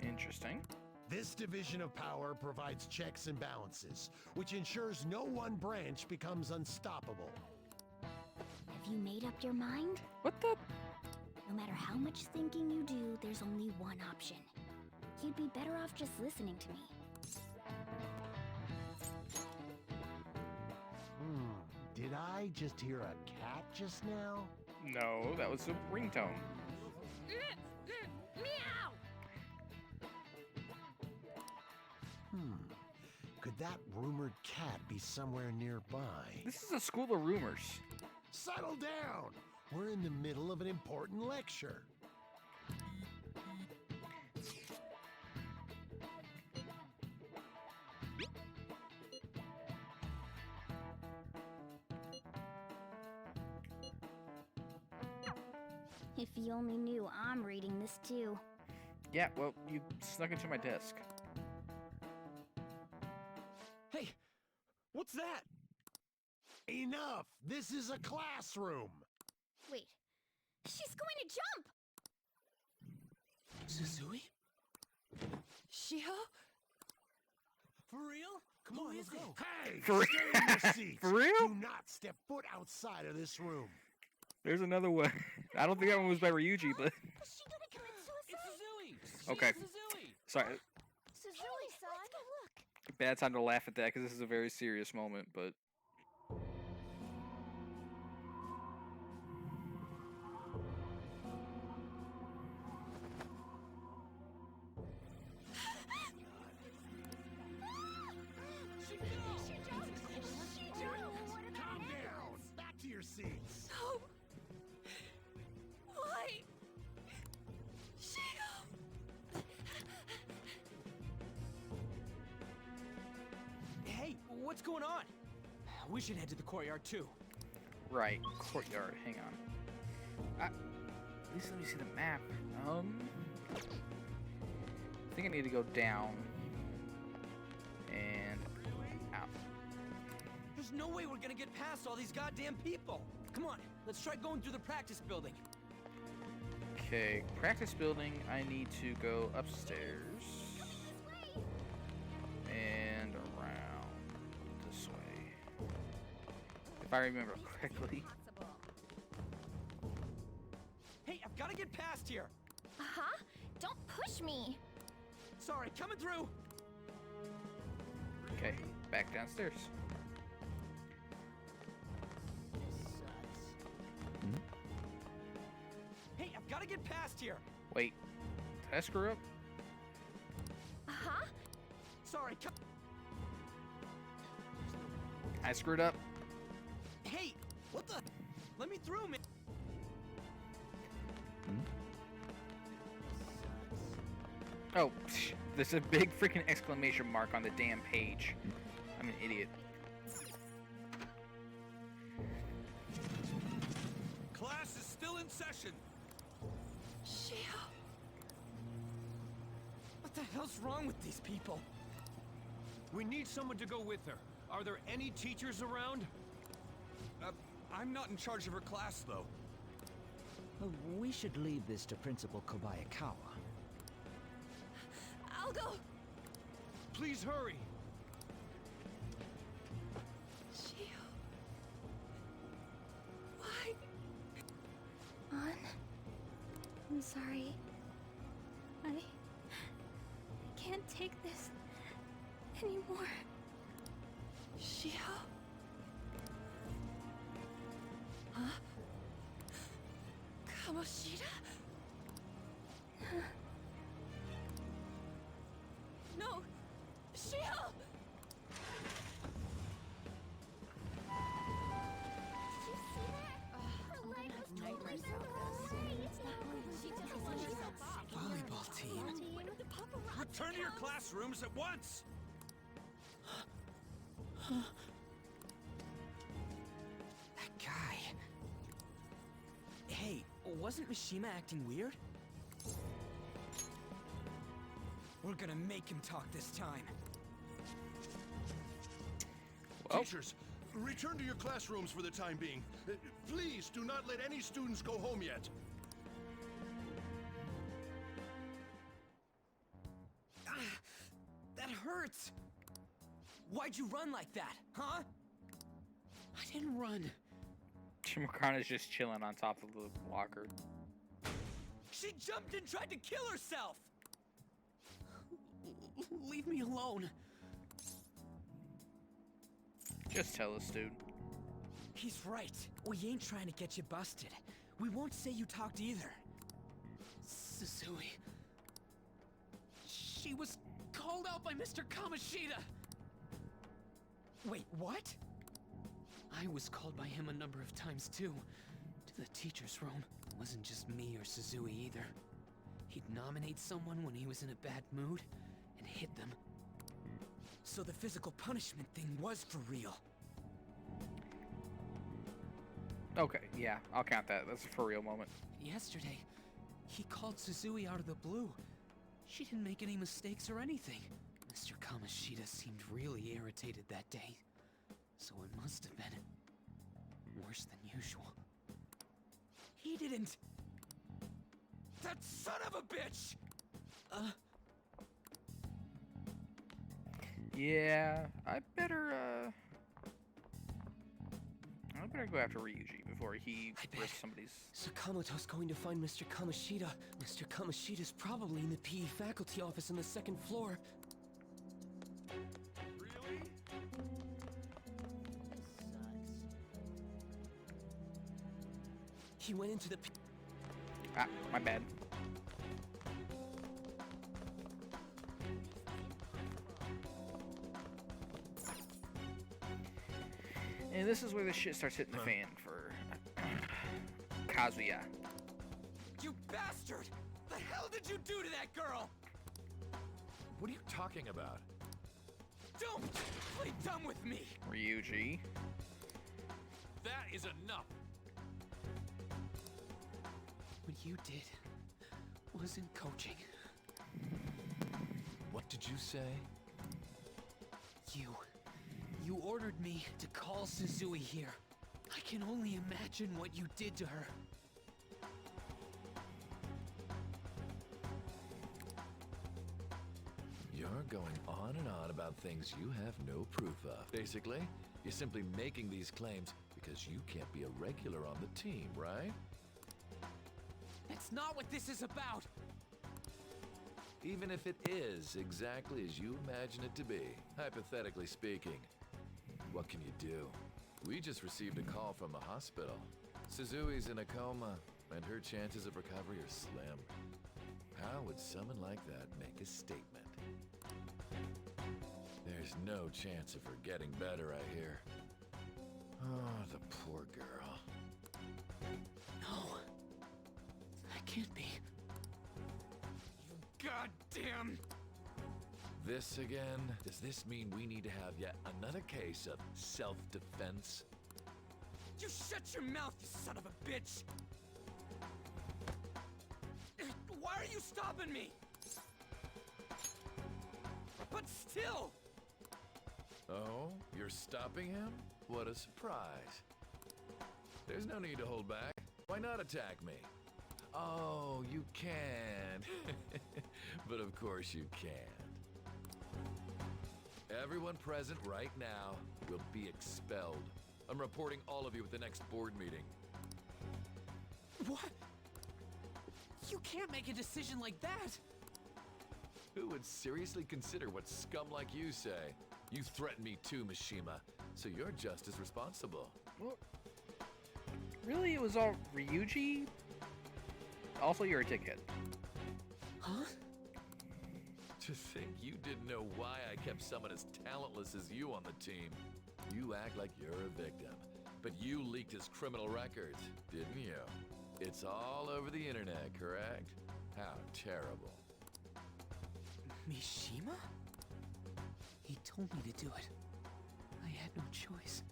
Interesting. This division of power provides checks and balances, which ensures no one branch becomes unstoppable. Have you made up your mind? What the? No matter how much thinking you do, there's only one option. You'd be better off just listening to me. Did I just hear a cat just now? No, that was a ringtone. Meow! Could that rumored cat be somewhere nearby? This is a school of rumors. Settle down! We're in the middle of an important lecture. If you only knew I'm reading this too. Yeah, well, you snuck into my desk. What's that? Enough! This is a classroom! Wait, she's going to jump! Suzui? Shiho? For real? Come on, let's go. Hey! For Stay in your seats! For real? Do not step foot outside of this room. There's another one. I don't think that one was by Ryuji, but Is she gonna commit suicide? It's Suzui! okay. Suzui! Sorry, Suzui-san? Let's go look. bad time to laugh at that because this is a very serious moment. But Calm down! Back to your seats! No! Why? Shiho! Hey, what's going on? We should head to the courtyard too. right, courtyard. Hang on. At least let me see the map. I think I need to go down and out. There's no way we're gonna get past all these goddamn people. Come on, let's try going through the practice building. Okay, practice building. I need to go upstairs and around this way, if I remember correctly. Hey, I've gotta get past here. Uh-huh. Don't push me. Sorry, coming through. Okay, back downstairs. Hey, I've gotta get past here. Wait, did I screw up? Uh-huh. Sorry, I screwed up. Hey, what the? Let me through, man. Oh, there's a big freaking exclamation mark on the damn page. I'm an idiot. Class is still in session. Shiho! What the hell's wrong with these people? We need someone to go with her. Are there any teachers around? I'm not in charge of her class, though. We should leave this to Principal Kobayakawa. I'll go! Please hurry. Shiho... Why? On. I'm sorry. I can't take this anymore. Shiho? Huh? Kamoshida? No! Shiho! Volleyball team. Return to your classrooms at once. That guy. Hey, wasn't Mishima acting weird? We're gonna make him talk this time. Well. Teachers, return to your classrooms for the time being. Please do not let any students go home yet. That hurts! Why'd you run like that, huh? I didn't run. Morgana's just chilling on top of the locker. She jumped and tried to kill herself! Leave me alone. Just tell us, dude. He's right. We ain't trying to get you busted. We won't say you talked either. Suzui. She was called out by Mr. Kamoshida! Wait, what? I was called by him a number of times too. To the teacher's room. It wasn't just me or Suzui either. He'd nominate someone when he was in a bad mood and hit them. So the physical punishment thing was for real. Okay, yeah, I'll count that. That's a for real moment. Yesterday, he called Suzui out of the blue. She didn't make any mistakes or anything. Mr. Kamoshida seemed really irritated that day. So it must have been worse than usual. He didn't. That son of a bitch! Yeah, I better go after Ryuji before he risks somebody's... Sakamoto's going to find Mr. Kamoshida. Mr. Kamoshida's probably in the PE faculty office on the second floor. Really? He went into the... Ah, my bad. And this is where the shit starts hitting the fan for Kazuya. You bastard! The hell did you do to that girl? What are you talking about? Don't play dumb with me! Ryuji. That is enough! What you did wasn't coaching. What did you say? You ordered me to call Suzui here. I can only imagine what you did to her. You're going on and on about things you have no proof of. Basically, you're simply making these claims because you can't be a regular on the team, right? That's not what this is about! Even if it is exactly as you imagine it to be, hypothetically speaking, what can you do? We just received a call from the hospital. Suzui's in a coma, and her chances of recovery are slim. How would someone like that make a statement? There's no chance of her getting better, I hear. Oh, the poor girl. No. That can't be. You goddamn... This again? Does this mean we need to have yet another case of self-defense? You shut your mouth, you son of a bitch! Why are you stopping me? But still! Oh, you're stopping him? What a surprise. There's no need to hold back. Why not attack me? Oh, you can. But of course you can't. Everyone present right now will be expelled. I'm reporting all of you at the next board meeting. What? You can't make a decision like that! Who would seriously consider what scum like you say? You threatened me too, Mishima, so you're just as responsible. Well, really, it was all Ryuji? Also, you're a dickhead. Huh? To think you didn't know why I kept someone as talentless as you on the team. You act like you're a victim, but you leaked his criminal records, didn't you? It's all over the internet, correct? How terrible. Mishima? He told me to do it. I had no choice.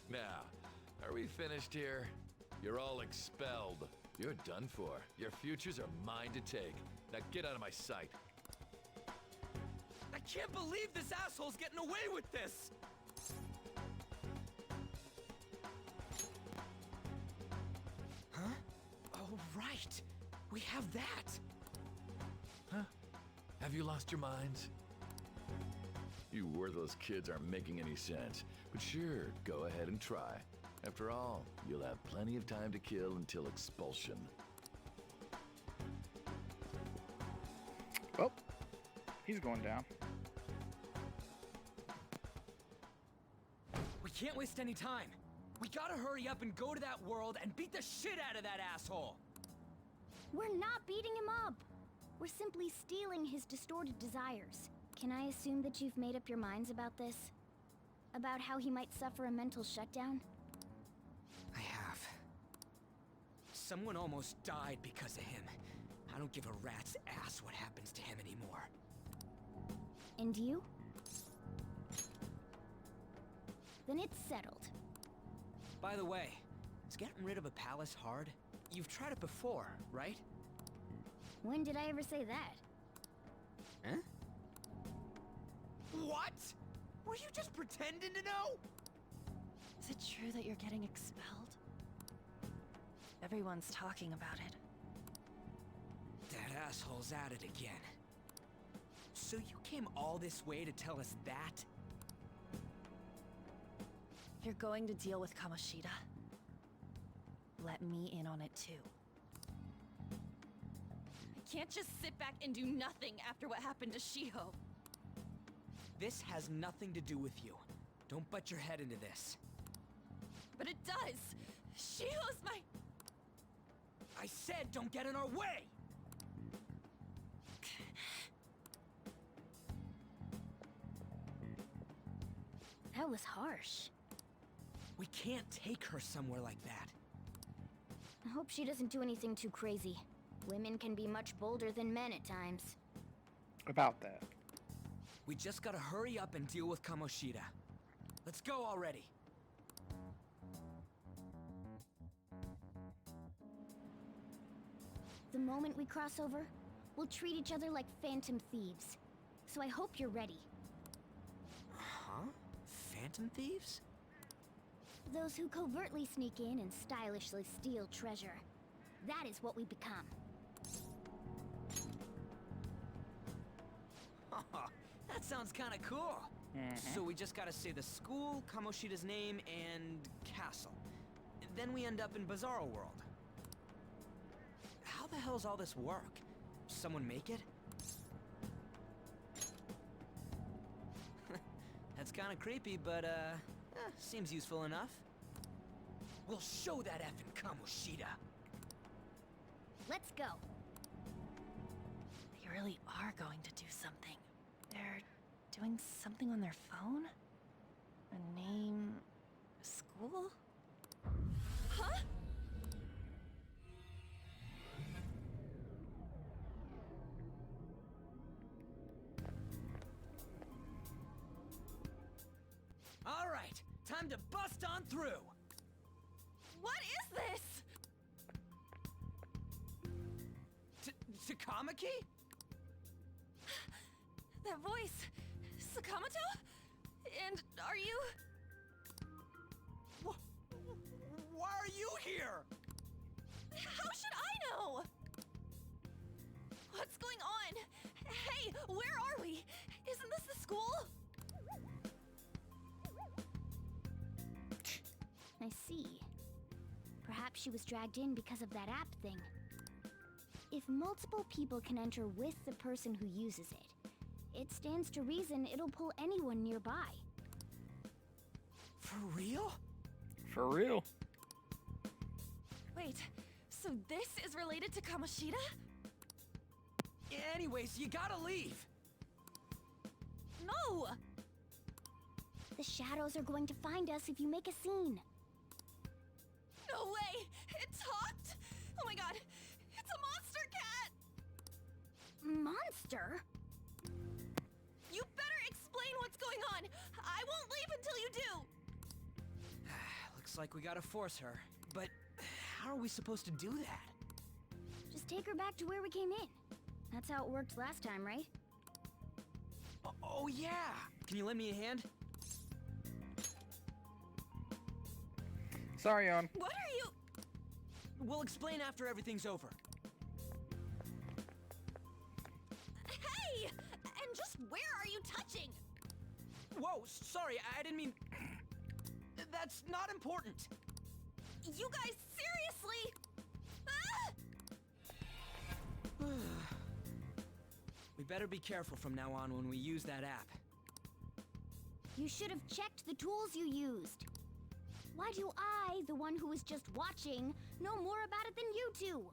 Now, are we finished here? You're all expelled. You're done for. Your futures are mine to take. Now get out of my sight. I can't believe this asshole's getting away with this! Huh? Oh, right. We have that. Huh? Have you lost your minds? You worthless kids aren't making any sense. But sure, go ahead and try. After all, you'll have plenty of time to kill until expulsion. Well, he's going down. We can't waste any time. We gotta hurry up and go to that world and beat the shit out of that asshole. We're not beating him up. We're simply stealing his distorted desires. Can I assume that you've made up your minds about this? About how he might suffer a mental shutdown? I have. Someone almost died because of him. I don't give a rat's ass what happens to him anymore. And you? Then it's settled. By the way, is getting rid of a palace hard? You've tried it before, right? When did I ever say that? Huh? What? Were you just pretending to know? Is it true that you're getting expelled? Everyone's talking about it. That asshole's at it again. So you came all this way to tell us that? You're going to deal with Kamoshida. Let me in on it too. I can't just sit back and do nothing after what happened to Shiho. This has nothing to do with you. Don't butt your head into this. But it does! Shiho's my... I said don't get in our way! That was harsh. We can't take her somewhere like that. I hope she doesn't do anything too crazy. Women can be much bolder than men at times. About that. We just gotta hurry up and deal with Kamoshida. Let's go already. The moment we cross over, we'll treat each other like Phantom Thieves. So I hope you're ready. Huh? Phantom Thieves? Those who covertly sneak in and stylishly steal treasure. That is what we become. That sounds kinda cool. So we just gotta say the school, Kamoshida's name, and castle. Then we end up in Bizarro World. How the hell's all this work? Someone make it? That's kinda creepy, but seems useful enough. We'll show that effing Kamoshida. Let's go. They really are going to do something. They're doing something on their phone? A name... a school? Huh? All right, time to bust on through. What is this? Takamaki? That voice... Sakamoto? And are you... Why are you here? How should I know? What's going on? Hey, where are we? Isn't this the school? I see. Perhaps she was dragged in because of that app thing. If multiple people can enter with the person who uses it, it stands to reason it'll pull anyone nearby. For real? For real? Wait, so this is related to Kamoshida? Anyways, you gotta leave. No! The shadows are going to find us if you make a scene. No way! It talked! Oh my god! It's a monster cat! Monster? You better explain what's going on! I won't leave until you do! Looks like we gotta force her. But how are we supposed to do that? Just take her back to where we came in. That's how it worked last time, right? Oh yeah! Can you lend me a hand? Sorry, On. What are you... We'll explain after everything's over. Hey! And just where are you touching? Whoa, sorry, I didn't mean... That's not important. You guys, seriously? Ah! We better be careful from now on when we use that app. You should have checked the tools you used. Why do I, the one who was just watching, know more about it than you two?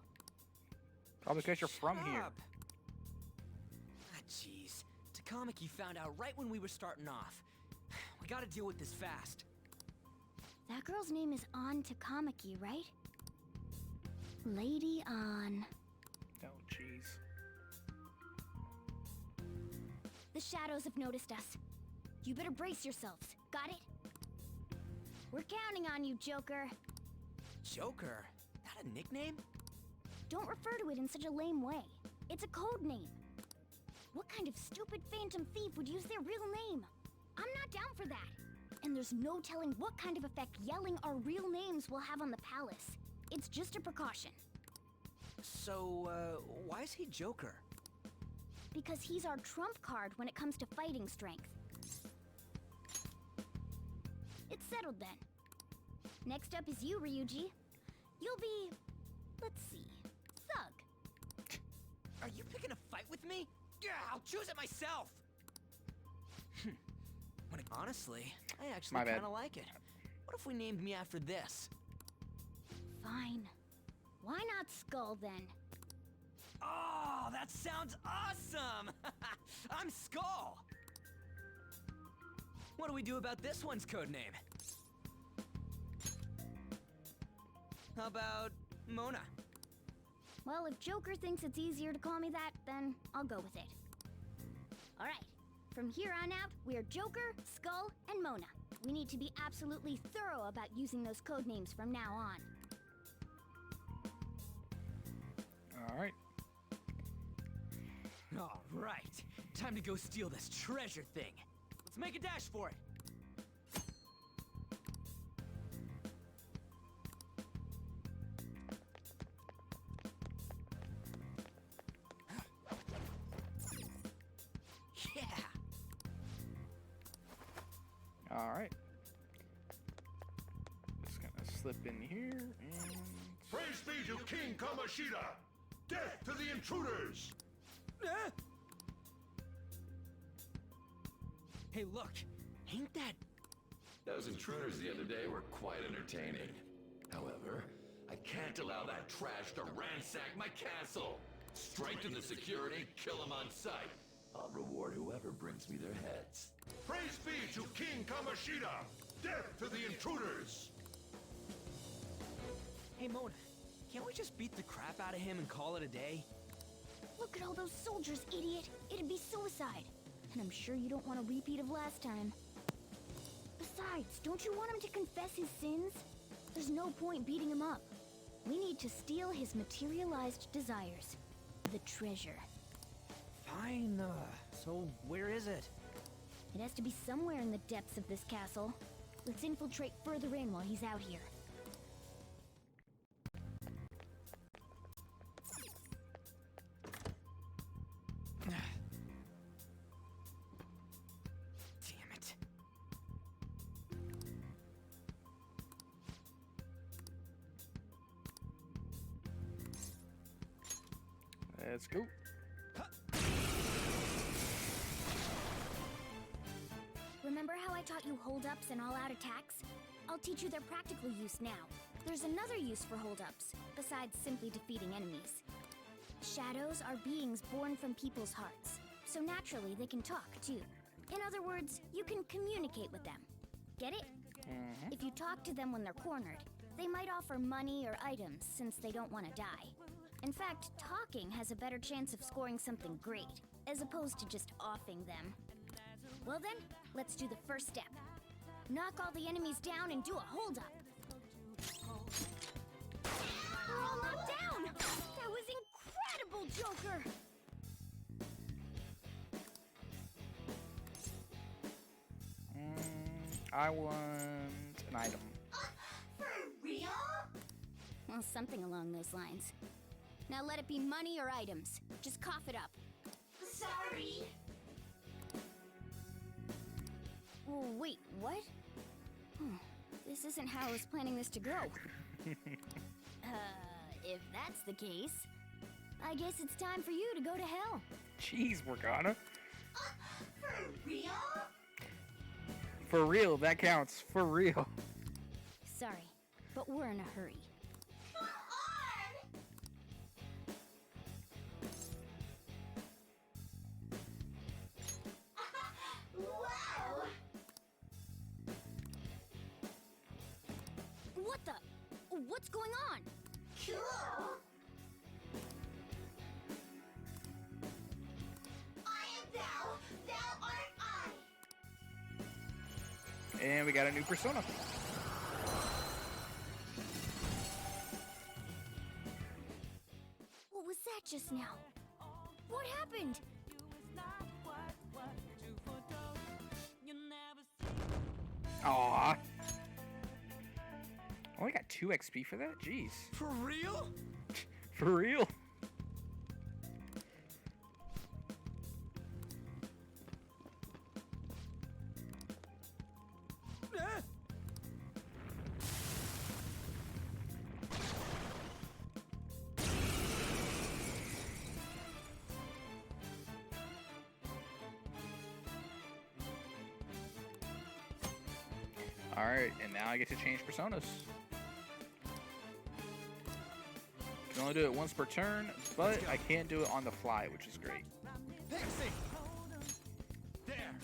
Probably because you're from here. Ah, jeez. Takamaki found out right when we were starting off. We gotta deal with this fast. That girl's name is An Takamaki, right? Lady An. Oh, jeez. The shadows have noticed us. You better brace yourselves. Got it? We're counting on you, Joker. Joker? That a nickname? Don't refer to it in such a lame way. It's a code name. What kind of stupid phantom thief would use their real name? I'm not down for that. And there's no telling what kind of effect yelling our real names will have on the palace. It's just a precaution. So, why is he Joker? Because he's our trump card when it comes to fighting strength. It's settled then. Next up is you, Ryuji. You'll be... let's see... Thug. Are you picking a fight with me? Yeah, I'll choose it myself! Honestly, I actually kind of like it. What if we named me after this? Fine. Why not Skull, then? Oh, that sounds awesome! I'm Skull! What do we do about this one's code name? How about Mona? Well, if Joker thinks it's easier to call me that, then I'll go with it. Alright, from here on out, we're Joker, Skull, and Mona. We need to be absolutely thorough about using those code names from now on. Alright. Alright, time to go steal this treasure thing. Let's make a dash for it. Alright. Just gonna slip in here and... Praise be to King Kamoshida! Death to the intruders! Hey, look! Ain't that... Those intruders the other day were quite entertaining. However, I can't allow that trash to ransack my castle! Strengthen the security, kill them on sight. I'll reward whoever brings me their heads. Praise be to King Kamoshida! Death to the intruders! Hey, Mona, can't we just beat the crap out of him and call it a day? Look at all those soldiers, idiot! It'd be suicide. And I'm sure you don't want a repeat of last time. Besides, don't you want him to confess his sins? There's no point beating him up. We need to steal his materialized desires. The treasure. Fine, so where is it? It has to be somewhere in the depths of this castle. Let's infiltrate further in while he's out here. Damn it. Let's go. Remember how I taught you hold-ups and all-out attacks? I'll teach you their practical use now. There's another use for hold-ups, besides simply defeating enemies. Shadows are beings born from people's hearts, so naturally they can talk, too. In other words, you can communicate with them. Get it? If you talk to them when they're cornered, they might offer money or items since they don't want to die. In fact, talking has a better chance of scoring something great, as opposed to just offing them. Well then, let's do the first step. Knock all the enemies down and do a hold-up. We're all knocked down! That was incredible, Joker! I want an item. For real? Well, something along those lines. Now let it be money or items. Just cough it up. Sorry. Oh, wait, what? This isn't how I was planning this to go. If that's the case, I guess it's time for you to go to hell. Jeez, Morgana. For real? For real, that counts. For real. Sorry, but we're in a hurry. Wow! What the? What's going on? Cool! I am thou, thou art I! And we got a new persona. What was that just now? What happened? Aw. Only got 2 XP for that? Jeez. For real? For real? Alright, and now I get to change personas. Can only do it once per turn, but I can't do it on the fly, which is great. Pixie! There!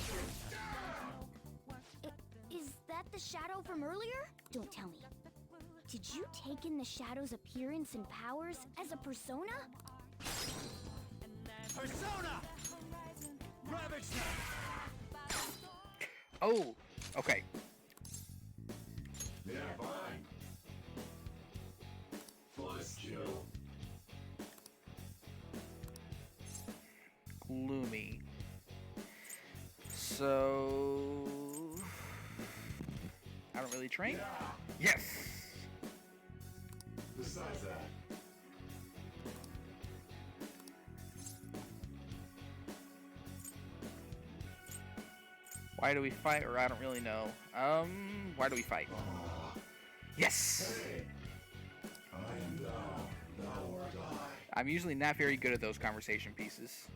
Is that the shadow from earlier? Don't tell me. Did you take in the shadow's appearance and powers as a persona? Persona! Ravage them! Oh, okay. Yeah, fine. First kill. Gloomy. So I don't really train. Yeah. Yes. Besides that, Why do we fight? Or I don't really know. Why do we fight? Yes. hey, I am thou art I. I'm usually not very good at those conversation pieces.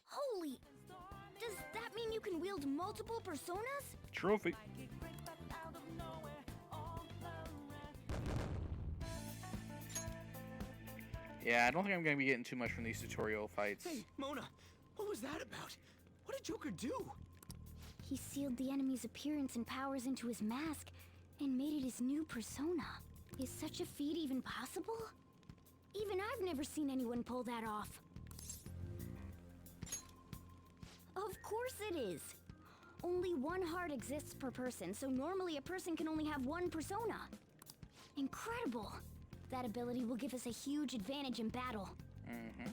Holy! Does that mean you can wield multiple personas? Trophy. Yeah, I don't think I'm going to be getting too much from these tutorial fights. Hey, Mona, what was that about? What did Joker do? He sealed the enemy's appearance and powers into his mask and made it his new persona. Is such a feat even possible? Even I've never seen anyone pull that off. Of course it is. Only one heart exists per person, so normally a person can only have one persona. Incredible. That ability will give us a huge advantage in battle. Mm-hmm.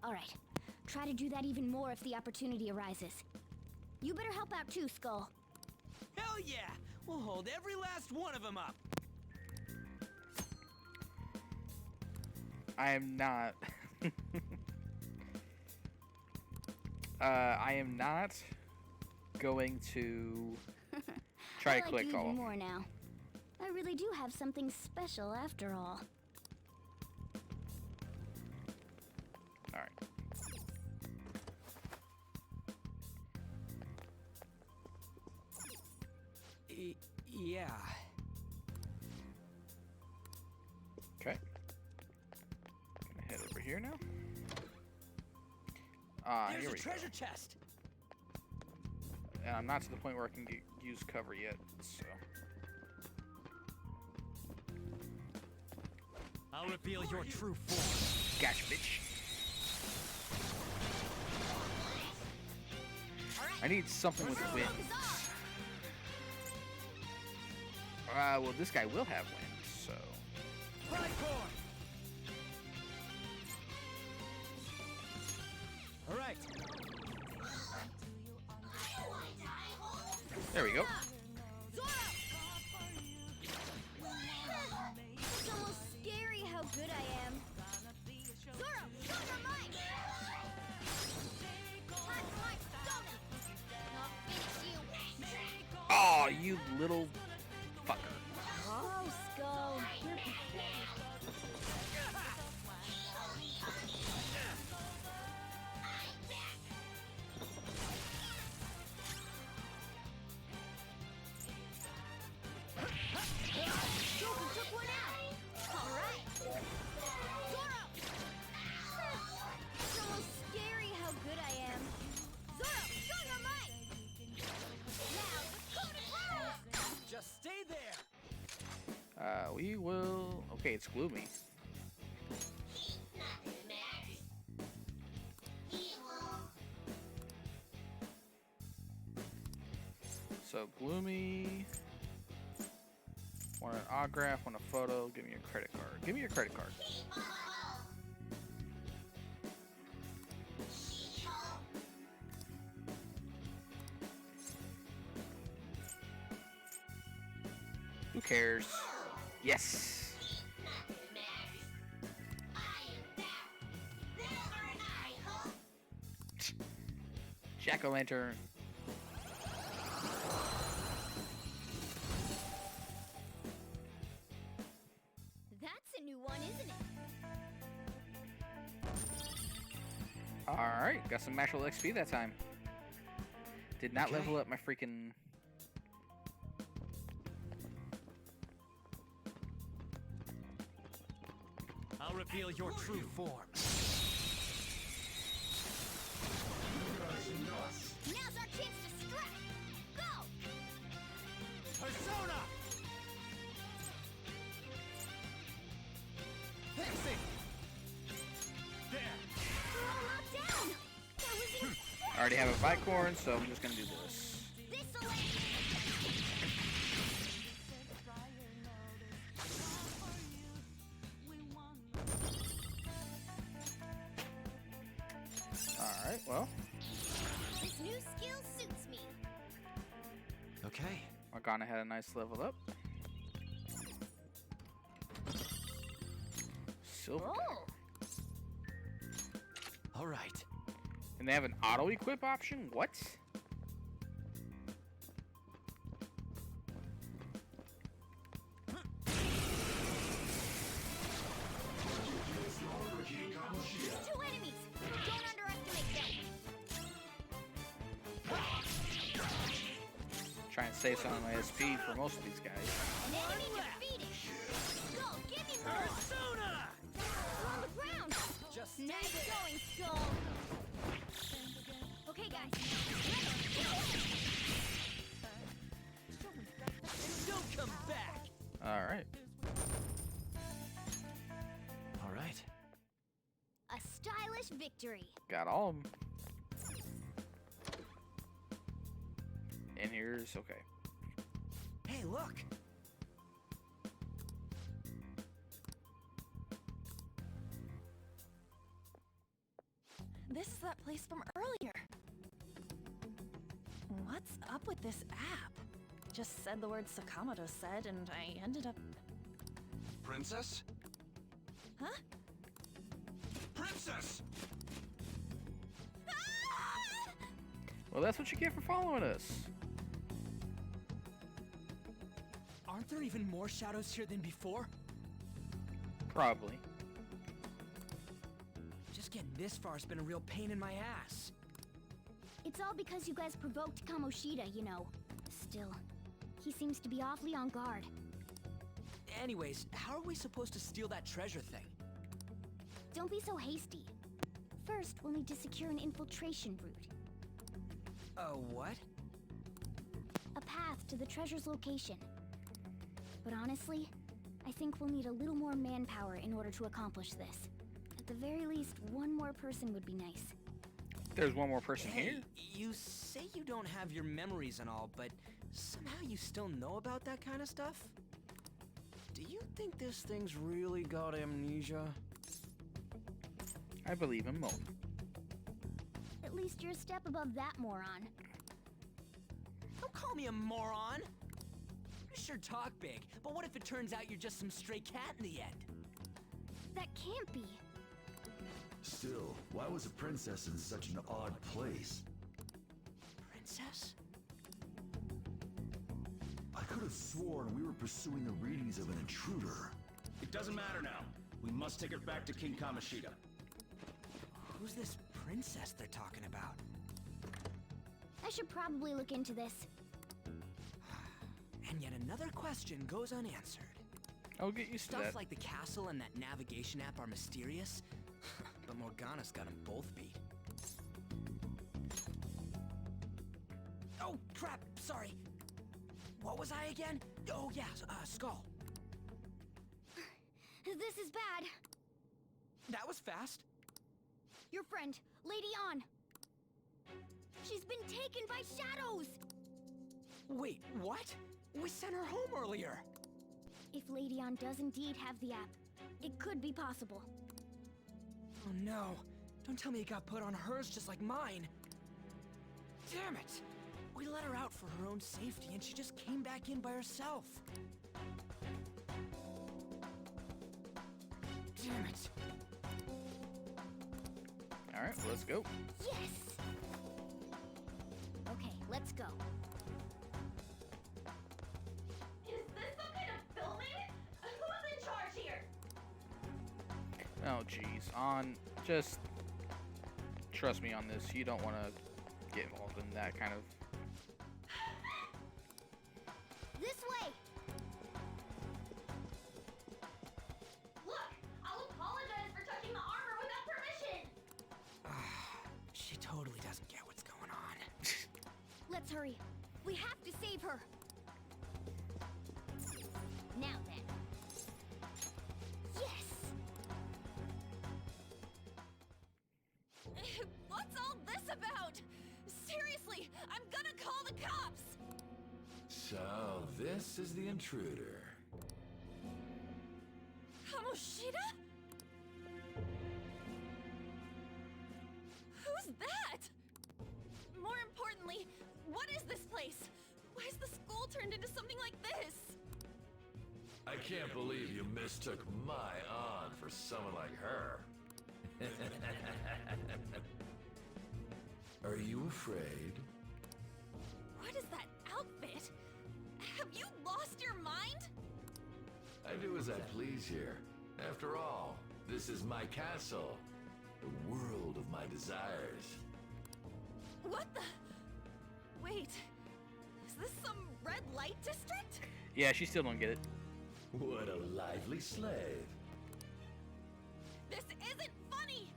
All right. Try to do that even more if the opportunity arises. You better help out too, Skull. Hell yeah! We'll hold every last one of them up. I am not. I am not going to try to I like collect you all even of them. more now. I really do have something special after all. Alright. Yeah. Okay. Gonna head over here now. Ah, There's here a we treasure go. chest. And I'm not to the point where I can use cover yet, so. I'll reveal your true form. Gotcha, bitch. I need something with wind. Well, this guy will have wind, so. All right. There we go. It's almost scary how good I am. Zoro, show your might! Hot might, I'll finish you. Oh, you little fucker. Oh, Skull, you're Joker took one out. All right. Zoro. It's almost scary how good I am. Zoro, show your might. Now, the code of Just stay there. We will. Okay, it's gloomy. So gloomy. Want an autograph? Want a photo? Give me your credit card. Give me your credit card. Who cares? Yes. Jack-o'-lantern. That's a new one, isn't it? Alright, got some actual XP that time. Did not level up my freaking... I'll reveal your true form. Now's our chance to strike! Go! Persona! Fixing! There! We're all knocked down! That was it! I already have a Bicorn, so I'm just gonna do this. This'll end! Alright, well. This new skill suits me. Okay. Morgana had a nice level up. Silver. Oh! Alright. And they have an auto-equip option? What? Two enemies! Don't underestimate them! Try and save some of my SP for most of these guys. An enemy defeated! Go, give me more! Persona! We're on the ground! Just Nice going, Skull! Okay, guys. Don't come back! Alright. Alright. A stylish victory. Got all of them. And here's... okay. Hey, look! This is that place from earlier. What's up with this app? Just said the word Sakamoto said, and I ended up... Princess? Huh? Princess! Well, that's what you get for following us. Aren't there even more shadows here than before? Probably. Just getting this far has been a real pain in my ass. It's all because you guys provoked Kamoshida, you know. Still, he seems to be awfully on guard. Anyways, how are we supposed to steal that treasure thing? Don't be so hasty. First, we'll need to secure an infiltration route. What? A path to the treasure's location. But honestly, I think we'll need a little more manpower in order to accomplish this. At the very least, one more person would be nice. There's one more person Hey, here. you say you don't have your memories and all, but somehow you still know about that kind of stuff? Do you think this thing's really got amnesia? I believe him more. At least you're a step above that, moron. Don't call me a moron! You sure talk big, but what if it turns out you're just some stray cat in the end? That can't be. Still, why was a princess in such an odd place? Princess? I could have sworn we were pursuing the readings of an intruder. It doesn't matter now. We must take her back to King Kamoshida. Who's this princess they're talking about? I should probably look into this. And yet another question goes unanswered. I'll get used to Stuff that. like the castle and that navigation app are mysterious, but Morgana's got them both beat. Oh, crap! Sorry. What was I again? Oh, yeah, Skull. This is bad. That was fast. Your friend, Lady An. She's been taken by shadows! Wait, what? We sent her home earlier. If Lady An does indeed have the app, it could be possible. Oh no. Don't tell me it got put on hers just like mine. Damn it! We let her out for her own safety and she just came back in by herself. Damn it. Alright, let's go. Yes! Okay, let's go. Is this some kind of filming? Who's in charge here? Oh, jeez. Just trust me on this. You don't want to get involved in that kind of... This way! Look, I'll apologize for touching the armor without permission. She totally doesn't get what's going on. Let's hurry. We have to save her. Now then. Yes! What's all this about? Seriously, I'm gonna call the cops. So, this is the intruder. Kamoshida? Who's that? More importantly, what is this place? Why is the school turned into something like this? I can't believe you mistook my aunt for someone like her. Are you afraid? What is that outfit? Have you lost your mind? I do as I please here. After all, this is my castle. The world of my desires. What the? Wait, is this some red light district? Yeah, she still don't get it. What a lively slave. This isn't funny!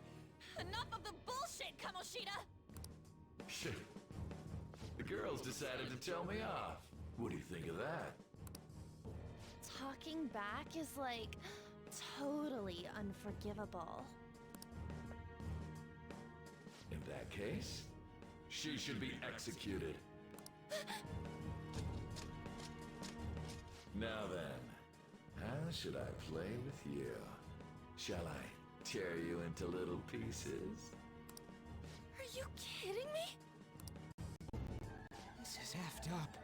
Enough of the bullshit, Kamoshida! Shit. The girls decided to tell me off. What do you think of that? Talking back is like totally unforgivable. In that case, she should be executed. Now then, how should I play with you? Shall I tear you into little pieces? Are you kidding me? This is effed up.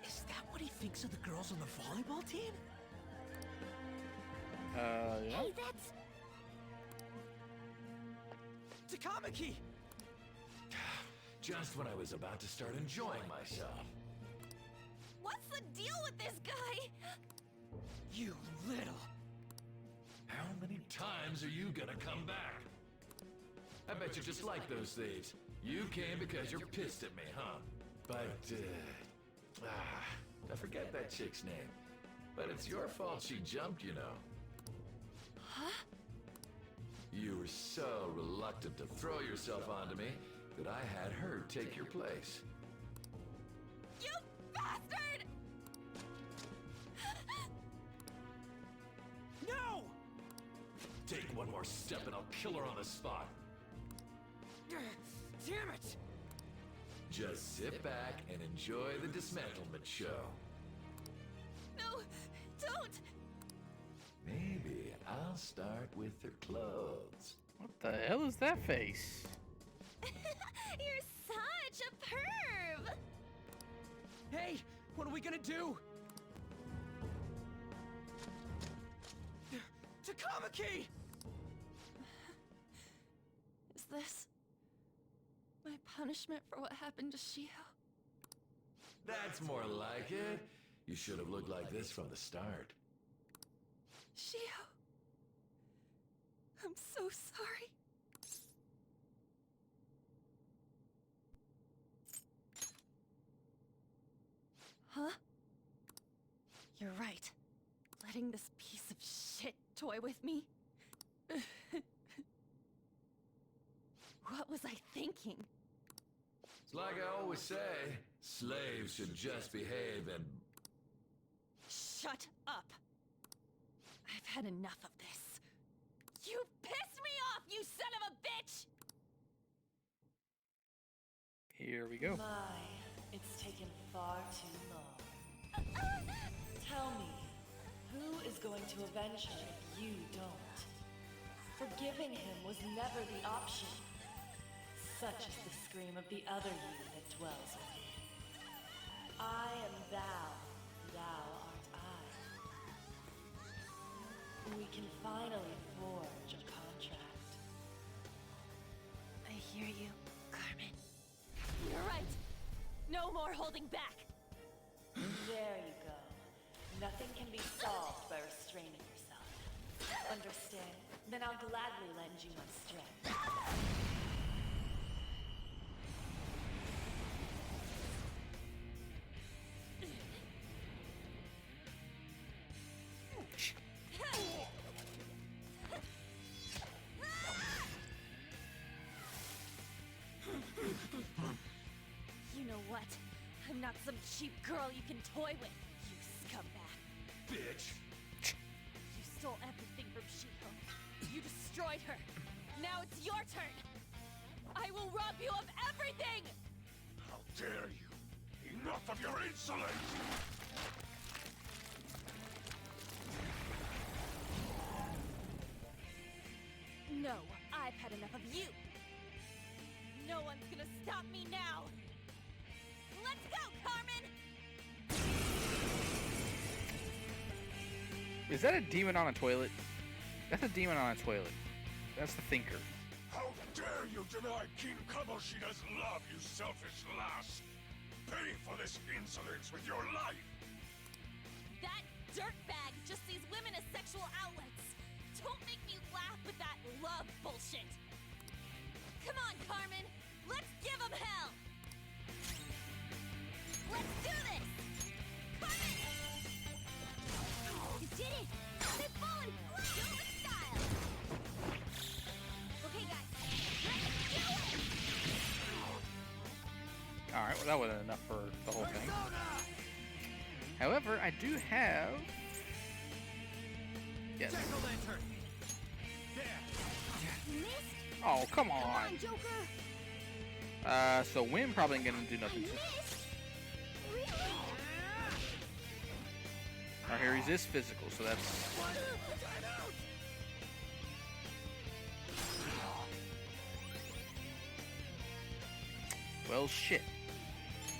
Is that what he thinks of the girls on the volleyball team? Yeah. Hey, that's... Takamaki! Just when I was about to start enjoying myself. What's the deal with this guy? You little... How many times are you gonna come back? I bet you just like those thieves. You came because you're pissed at me, huh? But, I forget that chick's name. But it's your fault she jumped, you know. Huh? You were so reluctant to throw yourself onto me that I had her take your place. You bastard! No! Take one more step and I'll kill her on the spot. Damn it! Just sit back and enjoy the dismantlement show. No, don't! Maybe I'll start with her clothes. What the hell is that face? You're such a perv! Hey, what are we gonna do? Takamaki! Is this my punishment for what happened to Shio? That's more like it. You should have looked like this from the start. Shio, I'm so sorry. Huh? You're right. Letting this piece of shit toy with me? What was I thinking? It's like I always say, slaves should just behave and... Shut up! I've had enough of this. You pissed me off, you son of a bitch! Here we go. My, it's taken far too long. Tell me, who is going to avenge her if you don't? Forgiving him was never the option. Such is the scream of the other you that dwells within. I am thou, thou art I. we can finally forge a contract. I hear you, Carmen. You're right. No more holding back. There you go. Nothing can be solved by restraining yourself. Understand? Then I'll gladly lend you my strength. You know what? I'm not some cheap girl you can toy with, you scumbag. Bitch! You stole everything from Shiho. You destroyed her. Now it's your turn. I will rob you of everything! How dare you! Enough of your insolence! No, I've had enough of you. No one's gonna stop me now. Let's go, Carmen! Is that a demon on a toilet? That's a demon on a toilet. That's the thinker. How dare you deny King Kamoshida's love, you selfish lass! Pay for this insolence with your life! That dirtbag just sees women as sexual outlets. Don't make me laugh with that love bullshit. Come on, Carmen. Let's give him hell. Let's do this. Carmen! You did it! They've fallen flat! Do it with style! Okay, guys. Let's do it! Alright, well that wasn't enough for the whole thing. However, I do have... Yes. Jack-o'-lantern! You missed? Oh, come Come on. on, Joker! So Wim probably ain't gonna do nothing. Missed? Really? Alright, he resists physical, so that's... Well, shit.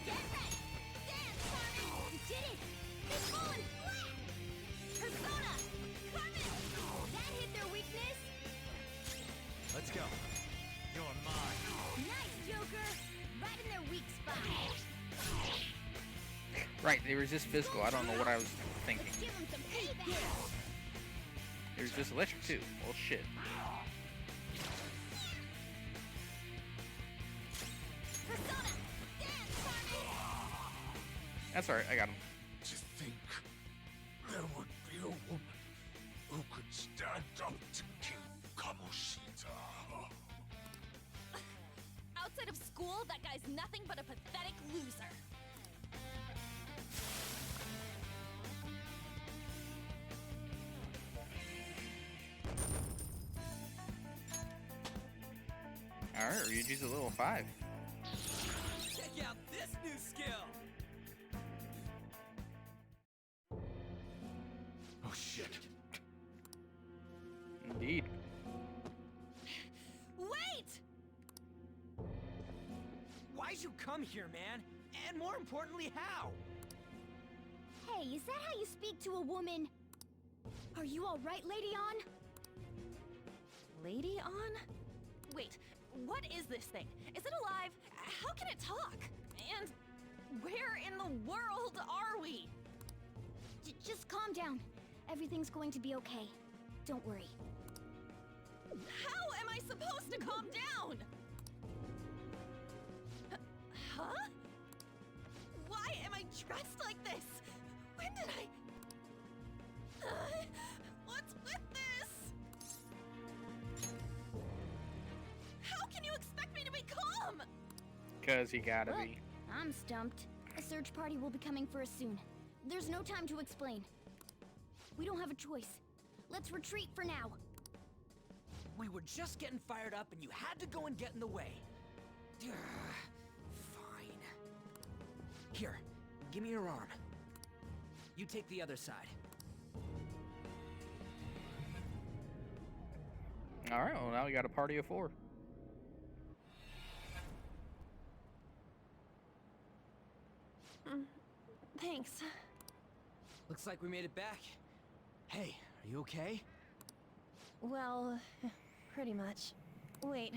Get ready! Dance, Carmen! You did it! They've fallen flat! Persona! Carmen! That hit their weakness! Let's go. You're mine. Nice, Joker! Right in their weak spot. Right, they resist physical. I don't know what I was thinking. Let's give them some payback! They resist electric too. Well, shit. Persona! Dance, Carmen! That's alright, I got him. To think there would be a woman who could stand up to King Kamoshida. Outside of school, that guy's nothing but a pathetic loser. Alright, Ryuji's a level 5. Check out this new skill! Oh shit. Indeed. Wait! Why'd you come here, man? And more importantly, how? Hey, is that how you speak to a woman? Are you alright, Lady On? Lady On? Wait, what is this thing? Is it alive? How can it talk? And where in the world are we? Just calm down. Everything's going to be okay. Don't worry. How am I supposed to calm down? Huh? Why am I dressed like this? When did I... what's with this? How can you expect me to be calm? Cause he gotta Well, be. I'm stumped. A search party will be coming for us soon. There's no time to explain. We don't have a choice. Let's retreat for now. We were just getting fired up and you had to go and get in the way. Fine. Here, give me your arm. You take the other side. Alright, well now we got a party of 4. Thanks. Looks like we made it back. Hey, are you okay? Well, pretty much. Wait,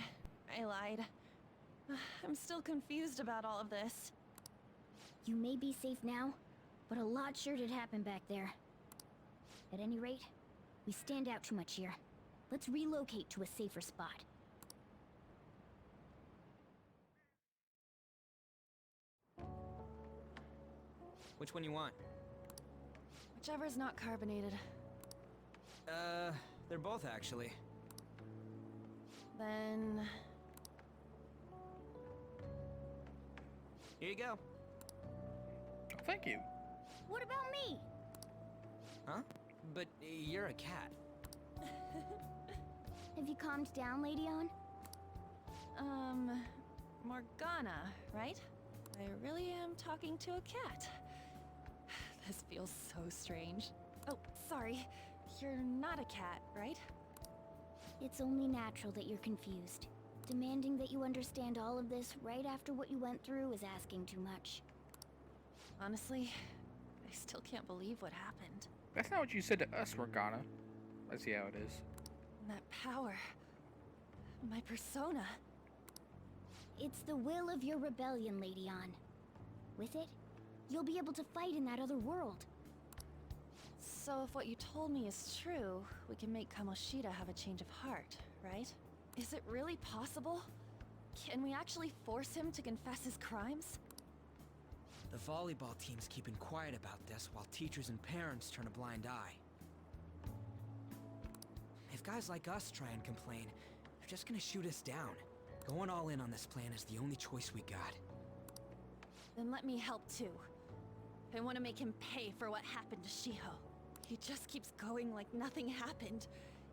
I lied. I'm still confused about all of this. You may be safe now, but a lot sure did happen back there. At any rate, we stand out too much here. Let's relocate to a safer spot. Which one you want? Whichever's not carbonated. They're both actually. Then... Here you go. Thank you. What about me? Huh? But you're a cat. Have you calmed down, Lady On? Morgana, right? I really am talking to a cat. This feels so strange. Oh, sorry. You're not a cat, right? It's only natural that you're confused. Demanding that you understand all of this right after what you went through is asking too much. Honestly, I still can't believe what happened. That's not what you said to us, Morgana. I see how it is. That power. My persona. It's the will of your rebellion, Lady On. With it, you'll be able to fight in that other world. So if what you told me is true, we can make Kamoshida have a change of heart, right? Is it really possible? Can we actually force him to confess his crimes? The volleyball team's keeping quiet about this while teachers and parents turn a blind eye. If guys like us try and complain, they're just gonna shoot us down. Going all in on this plan is the only choice we got. Then let me help too. I want to make him pay for what happened to Shiho. He just keeps going like nothing happened,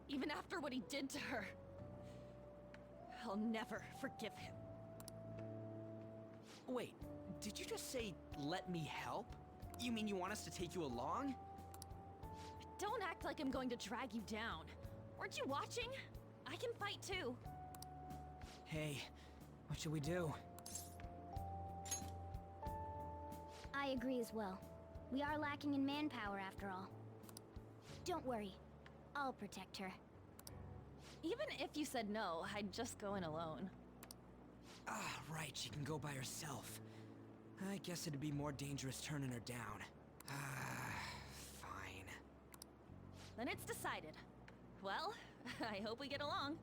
even after what he did to her. I'll never forgive him. Wait, did you just say, let me help? You mean you want us to take you along? Don't act like I'm going to drag you down. Weren't you watching? I can fight too. Hey, what should we do? I agree as well. We are lacking in manpower after all. Don't worry. I'll protect her. Even if you said no, I'd just go in alone. Ah, right, she can go by herself. I guess it'd be more dangerous turning her down. Fine. Then it's decided. Well, I hope we get along.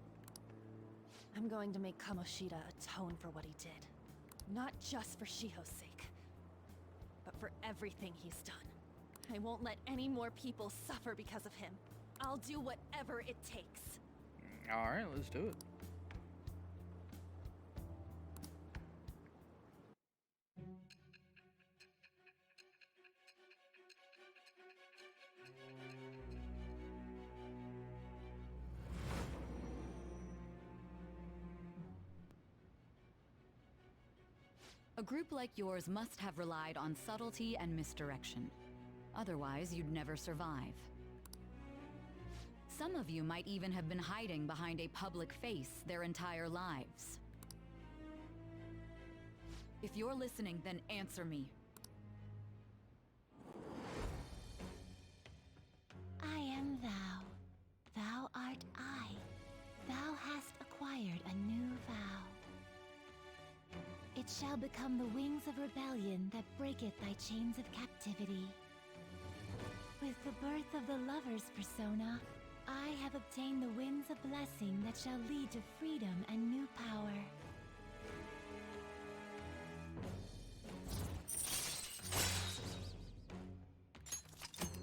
I'm going to make Kamoshida atone for what he did. Not just for Shiho's sake, but for everything he's done. I won't let any more people suffer because of him. I'll do whatever it takes. Alright, let's do it. A group like yours must have relied on subtlety and misdirection. Otherwise, you'd never survive. Some of you might even have been hiding behind a public face their entire lives. If you're listening, then answer me. I am thou. Thou art I. Thou hast acquired a new vow. It shall become the wings of rebellion that breaketh thy chains of captivity. With the birth of the lover's persona, I have obtained the winds of blessing that shall lead to freedom and new power.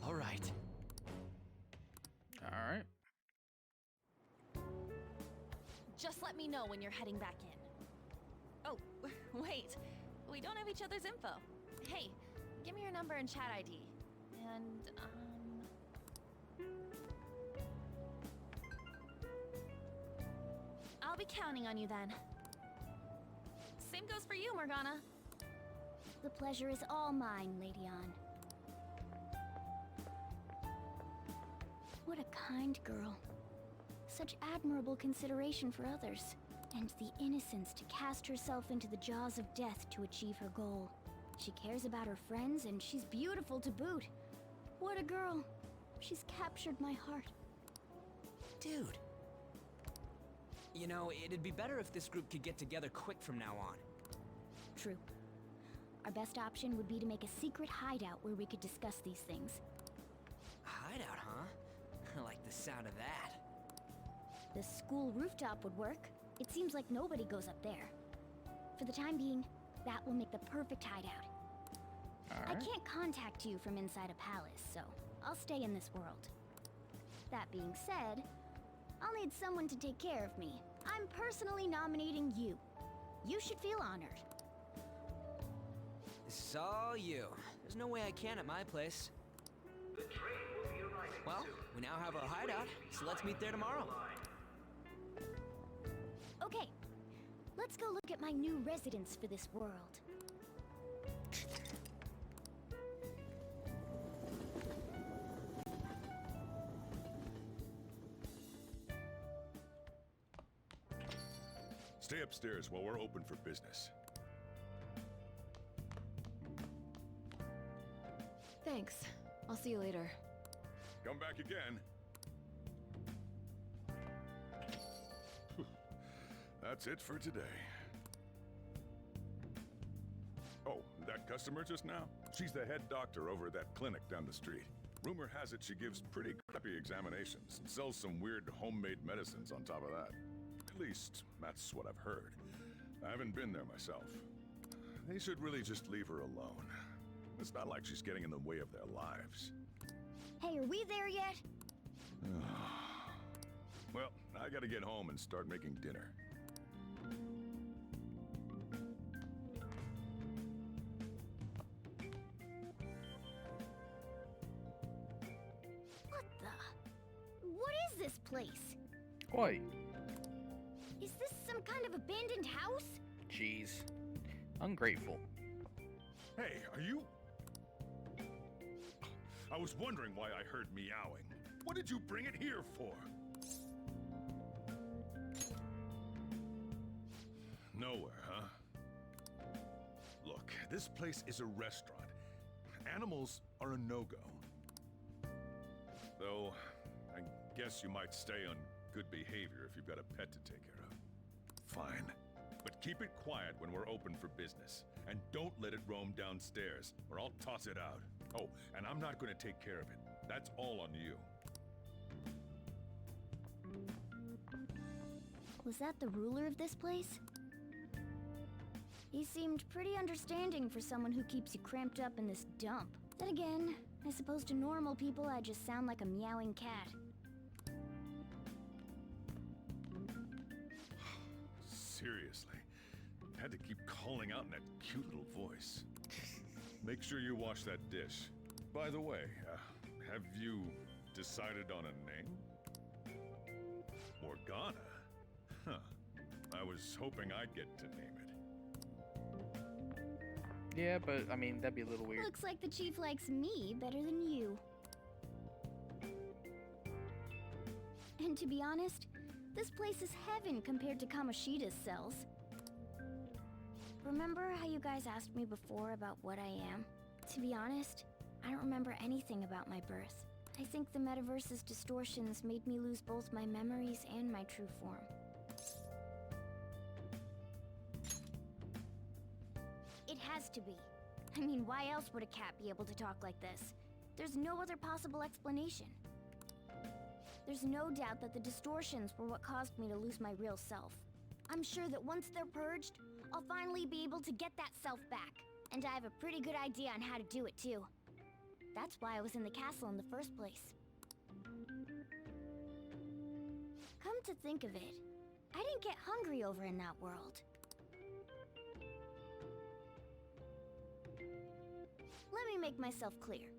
All right. Alright. Just let me know when you're heading back in. Oh, wait. We don't have each other's info. Hey, give me your number and chat ID. And, I'll be counting on you then. Same goes for you, Morgana. The pleasure is all mine, Lady On. What a kind girl. Such admirable consideration for others. And the innocence to cast herself into the jaws of death to achieve her goal. She cares about her friends, and she's beautiful to boot. What a girl. She's captured my heart. Dude. You know, it'd be better if this group could get together quick from now on. True. Our best option would be to make a secret hideout where we could discuss these things. Hideout, huh? I like the sound of that. The school rooftop would work. It seems like nobody goes up there. For the time being, that will make the perfect hideout. I can't contact you from inside a palace, so I'll stay in this world. That being said, I'll need someone to take care of me. I'm personally nominating you. You should feel honored. This is all you. There's no way I can at my place. The train will be arriving Well, soon. we now have our hideout, so let's meet there tomorrow. Okay, let's go look at my new residence for this world. Stay upstairs while we're open for business. Thanks. I'll see you later. Come back again. That's it for today. Oh, that customer just now? She's the head doctor over at that clinic down the street. Rumor has it she gives pretty crappy examinations and sells some weird homemade medicines on top of that. At least, that's what I've heard. I haven't been there myself. They should really just leave her alone. It's not like she's getting in the way of their lives. Hey, are we there yet? Well, I gotta get home and start making dinner. What is this place? Oi. Is this some kind of abandoned house? Jeez. Ungrateful. Hey, are you... I was wondering why I heard meowing. What did you bring it here for? Nowhere, huh? Look, this place is a restaurant. Animals are a no-go. Though, I guess you might stay on good behavior if you've got a pet to take care of. Fine. But keep it quiet when we're open for business. And don't let it roam downstairs, or I'll toss it out. Oh, and I'm not going to take care of it. That's all on you. Was that the ruler of this place? He seemed pretty understanding for someone who keeps you cramped up in this dump. Then again, I suppose to normal people I just sound like a meowing cat. Seriously. Had to keep calling out in that cute little voice. Make sure you wash that dish. By the way, have you decided on a name? Morgana? Huh. I was hoping I'd get to name it. Yeah, but I mean, that'd be a little weird. Looks like the chief likes me better than you. And to be honest, this place is heaven compared to Kamoshida's cells. Remember how you guys asked me before about what I am? To be honest, I don't remember anything about my birth. I think the metaverse's distortions made me lose both my memories and my true form. It has to be. I mean, why else would a cat be able to talk like this? There's no other possible explanation. There's no doubt that the distortions were what caused me to lose my real self. I'm sure that once they're purged, I'll finally be able to get that self back. And I have a pretty good idea on how to do it, too. That's why I was in the castle in the first place. Come to think of it, I didn't get hungry over in that world. Let me make myself clear.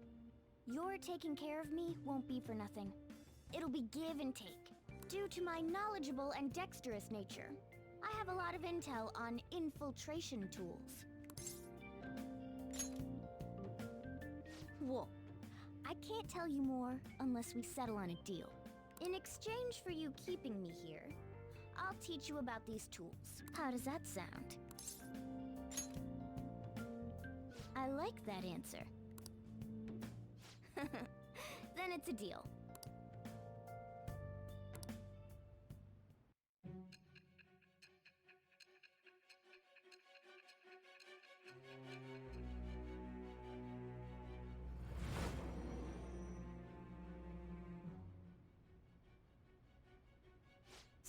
Your taking care of me won't be for nothing. It'll be give and take. Due to my knowledgeable and dexterous nature, I have a lot of intel on infiltration tools. Whoa. I can't tell you more unless we settle on a deal. In exchange for you keeping me here, I'll teach you about these tools. How does that sound? I like that answer. Then it's a deal.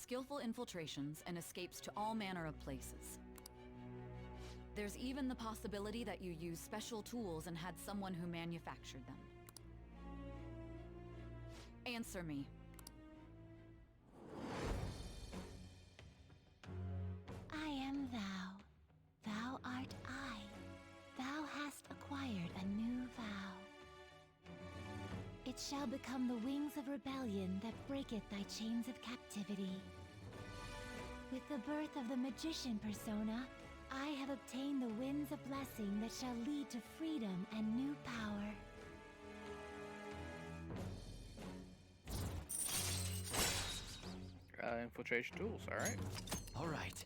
skillful infiltrations and escapes to all manner of places. There's even the possibility that you used special tools and had someone who manufactured them. Answer me. I am thou. Thou art I. Thou hast acquired a new vow. It shall become the wings of rebellion that breaketh thy chains of captivity. With the birth of the magician persona, I have obtained the winds of blessing that shall lead to freedom and new power. Infiltration tools, alright. Alright.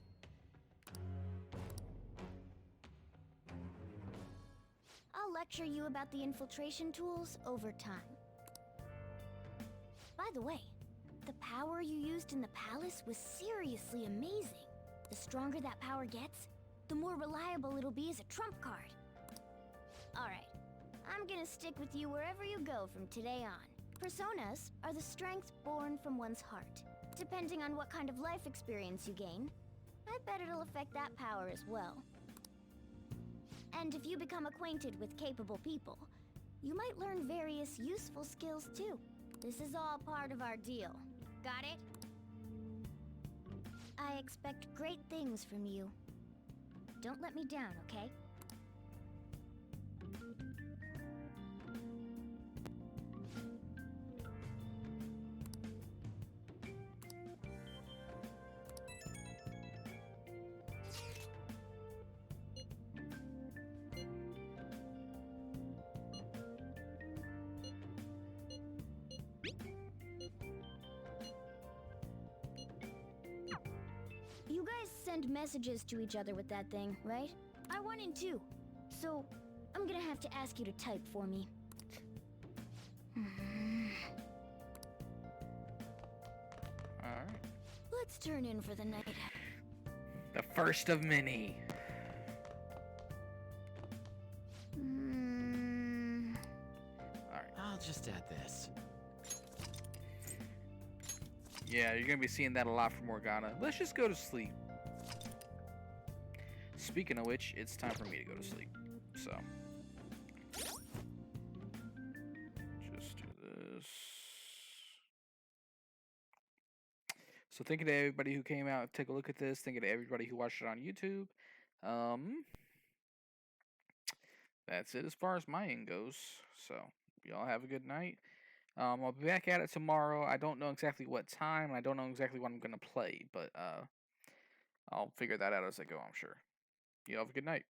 I'll lecture you about the infiltration tools over time. By the way, the power you used in the palace was seriously amazing. The stronger that power gets, the more reliable it'll be as a trump card. Alright, I'm gonna stick with you wherever you go from today on. Personas are the strength born from one's heart. Depending on what kind of life experience you gain, I bet it'll affect that power as well. And if you become acquainted with capable people, you might learn various useful skills too. This is all part of our deal. Got it? I expect great things from you. Don't let me down, okay? You guys send messages to each other with that thing, right? I want in too. So, I'm gonna have to ask you to type for me. Alright. Let's turn in for the night. The first of many. Alright. I'll just add this. Yeah, you're gonna be seeing that a lot from Morgana. Let's just go to sleep. Speaking of which, it's time for me to go to sleep. So, just do this. So, thank you to everybody who came out and take a look at this. Thank you to everybody who watched it on YouTube. That's it as far as my end goes. So, y'all have a good night. I'll be back at it tomorrow. I don't know exactly what time. I don't know exactly what I'm gonna play, but I'll figure that out as I go, I'm sure. You have a good night.